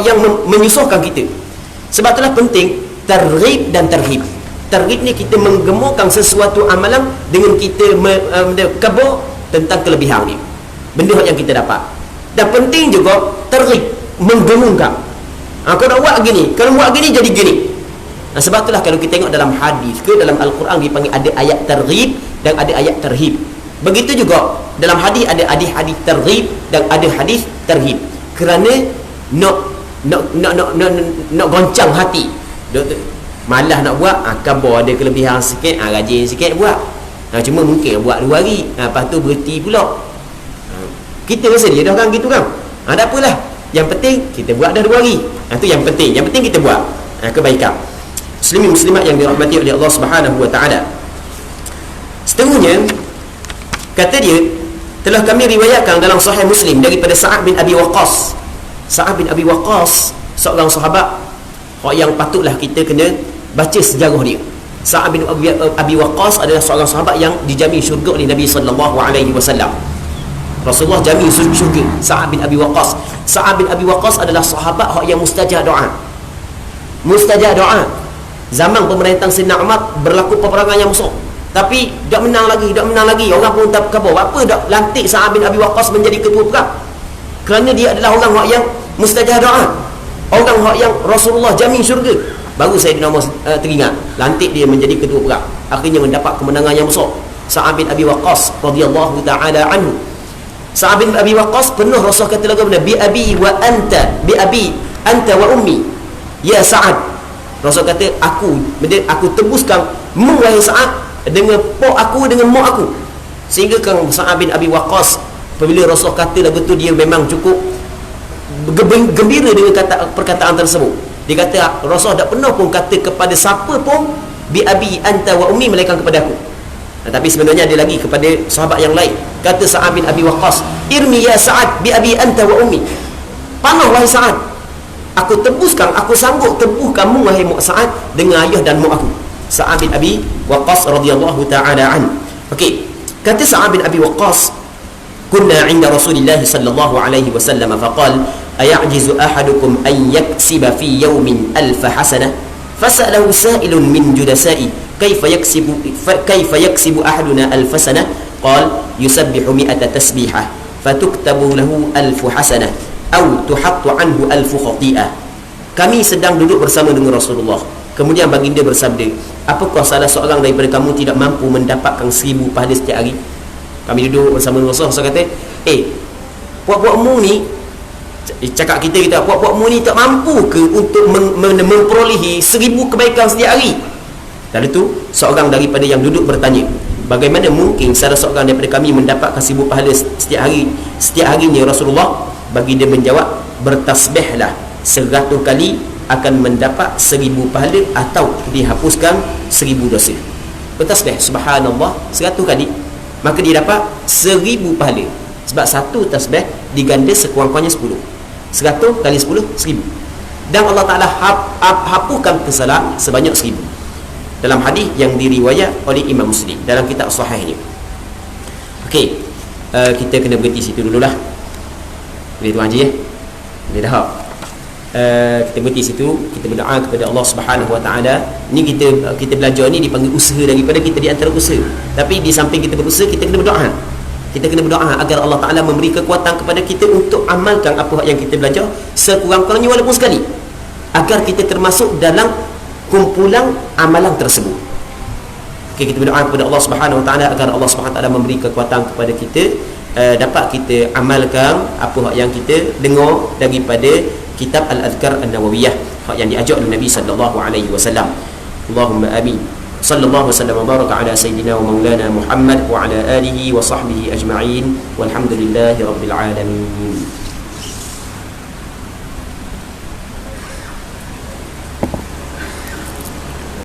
S1: yang menyusahkan kita. Sebab itulah penting targhib dan tarhib. Targhib ni kita menggemukkan sesuatu amalan dengan kita khabar tentang kelebihan dia, benda yang kita dapat. Dan penting juga targhib, menggengungkan. Kalau nak buat gini, kalau buat gini jadi gini. Sebab itulah kalau kita tengok dalam hadis ke dalam Al-Quran dipanggil ada ayat targhib dan ada ayat tarhib. Begitu juga dalam hadis ada hadis targhib dan ada hadis tarhib. Kerana nak goncang hati. Malas nak buat, khabar ada kelebihan sikit, rajin sikit buat. Cuma mungkin buat 2 hari, lepas tu berhenti pula. Kita rasa dia dah kan gitu kan. Tak apalah. Yang penting kita buat dah 2 hari. Itu yang penting. Yang penting kita buat kebaikan. Muslimin muslimat yang dirahmati oleh Allah Subhanahu wa taala. Setengahnya kata dia, telah kami riwayatkan dalam Sahih Muslim daripada Sa'ad bin Abi Waqqas. Sa'ad bin Abi Waqqas seorang sahabat yang patutlah kita kena baca sejarah dia. Sa'ad bin Abi Waqqas adalah seorang sahabat yang dijamin syurga oleh Nabi sallallahu alaihi wasallam. Rasulullah jamin syurga Sa'ad bin Abi Waqqas. Sa'ad bin Abi Waqqas adalah sahabat yang mustajab doa. Mustajab doa. Zaman pemerintahan Sayyidina Umar berlaku peperangan yang besar. Tapi dak menang lagi. Orang pun tak khabar. Apa dak lantik Sa'ad bin Abi Waqqas menjadi ketua perang? Kerana dia adalah orang yang mustajab doa. Orang yang Rasulullah jamin syurga. Baru Sayyidina Umar teringat, lantik dia menjadi ketua perang. Akhirnya mendapat kemenangan yang besar. Sa'ad bin Abi Waqqas radhiyallahu taala anhu. Sa'ad bin Abi Waqqas penuh Rasul kata lagu benar, bi abi anta wa ummi ya Sa'ad. Rasul kata aku tebuskan mu wahai Sa'ad dengan pok aku dengan mak aku. Sehingga kan Sa'ad bin Abi Waqqas apabila Rasul kata lagu tu dia memang cukup gembira dengan perkataan tersebut. Dia kata Rasul tak pernah pun kata kepada siapa pun bi abi anta wa ummi melainkan kepada aku. Tapi sebenarnya ada lagi kepada sahabat yang lain. Kata Sa'ad bin Abi Waqqas, irmi ya Sa'ad bi abi anta wa ummi. Panah wahai Sa'ad, aku tebuskan, aku sanggup tebuhkan mu wahai mak Sa'ad dengan ayah dan mak aku. Sa'ad bin Abi Waqqas radhiyallahu ta'ala an. Okey, kata Sa'ad bin Abi Waqqas, kunna 'inda Rasulillah sallallahu alaihi wasallam faqala ay'jizu ahadukum an yaksiba fi yawmin 1000 hasanah fasalahu sa'ilun min judasa'i kaifa yaksibu ahaduna 1000 hasanah qala yusabbihu 100 tasbihah fatuktabu lahu 1000 hasanah aw tuhattu anhu 1000 khati'ah. Kami sedang duduk bersama dengan Rasulullah. Kemudian baginda bersabda, apakah salah seorang daripada kamu tidak mampu mendapatkan 1000 pahala setiap hari? Kami duduk bersama Rasulullah. Rasul kata, puak-puakmu ni, cakap kita puak-puakmu ni tak mampu ke untuk memperolehi 1000 kebaikan setiap hari? Lalu tu seorang daripada yang duduk bertanya, bagaimana mungkin salah seorang daripada kami mendapatkan 1000 pahala setiap hari? Setiap harinya Rasulullah bagi dia menjawab, bertasbihlah 100 kali akan mendapat 1000 pahala atau dihapuskan 1000 dosa. Bertasbih subhanallah 100 kali, maka dia dapat 1000 pahala. Sebab satu tasbih diganda sekurang-kurangnya 10. 100 kali 10, 1000. Dan Allah Ta'ala hapuskan kesalahan sebanyak 1000. Dalam hadis yang diriwayat oleh Imam Muslim dalam kitab sahihnya. Okey, kita kena berhenti situ dululah. Boleh tuan haji ya? Boleh dah. Kita berhenti situ, kita berdoa kepada Allah Subhanahu wa taala. Ni kita belajar ni dipanggil usaha daripada kita di antara usaha. Tapi di samping kita berusaha, kita kena berdoa. Kita kena berdoa agar Allah Ta'ala memberi kekuatan kepada kita untuk amalkan apa yang kita belajar sekurang-kurangnya walaupun sekali, agar kita termasuk dalam kumpulan amalan tersebut. Okay, kita berdoa kepada Allah Subhanahu Wa Ta'ala agar Allah Subhanahu Wa Ta'ala memberi kekuatan kepada kita, dapat kita amalkan apa yang kita dengar daripada kitab Al-Adhkar An-Nawawiyah yang diajar oleh Nabi sallallahu alaihi wasallam. Allahumma amin. Sallallahu wasallam wa baraka ala sayyidina wa maulana Muhammad wa ala alihi wa sahbihi ajma'in walhamdulillahi rabbil alamin.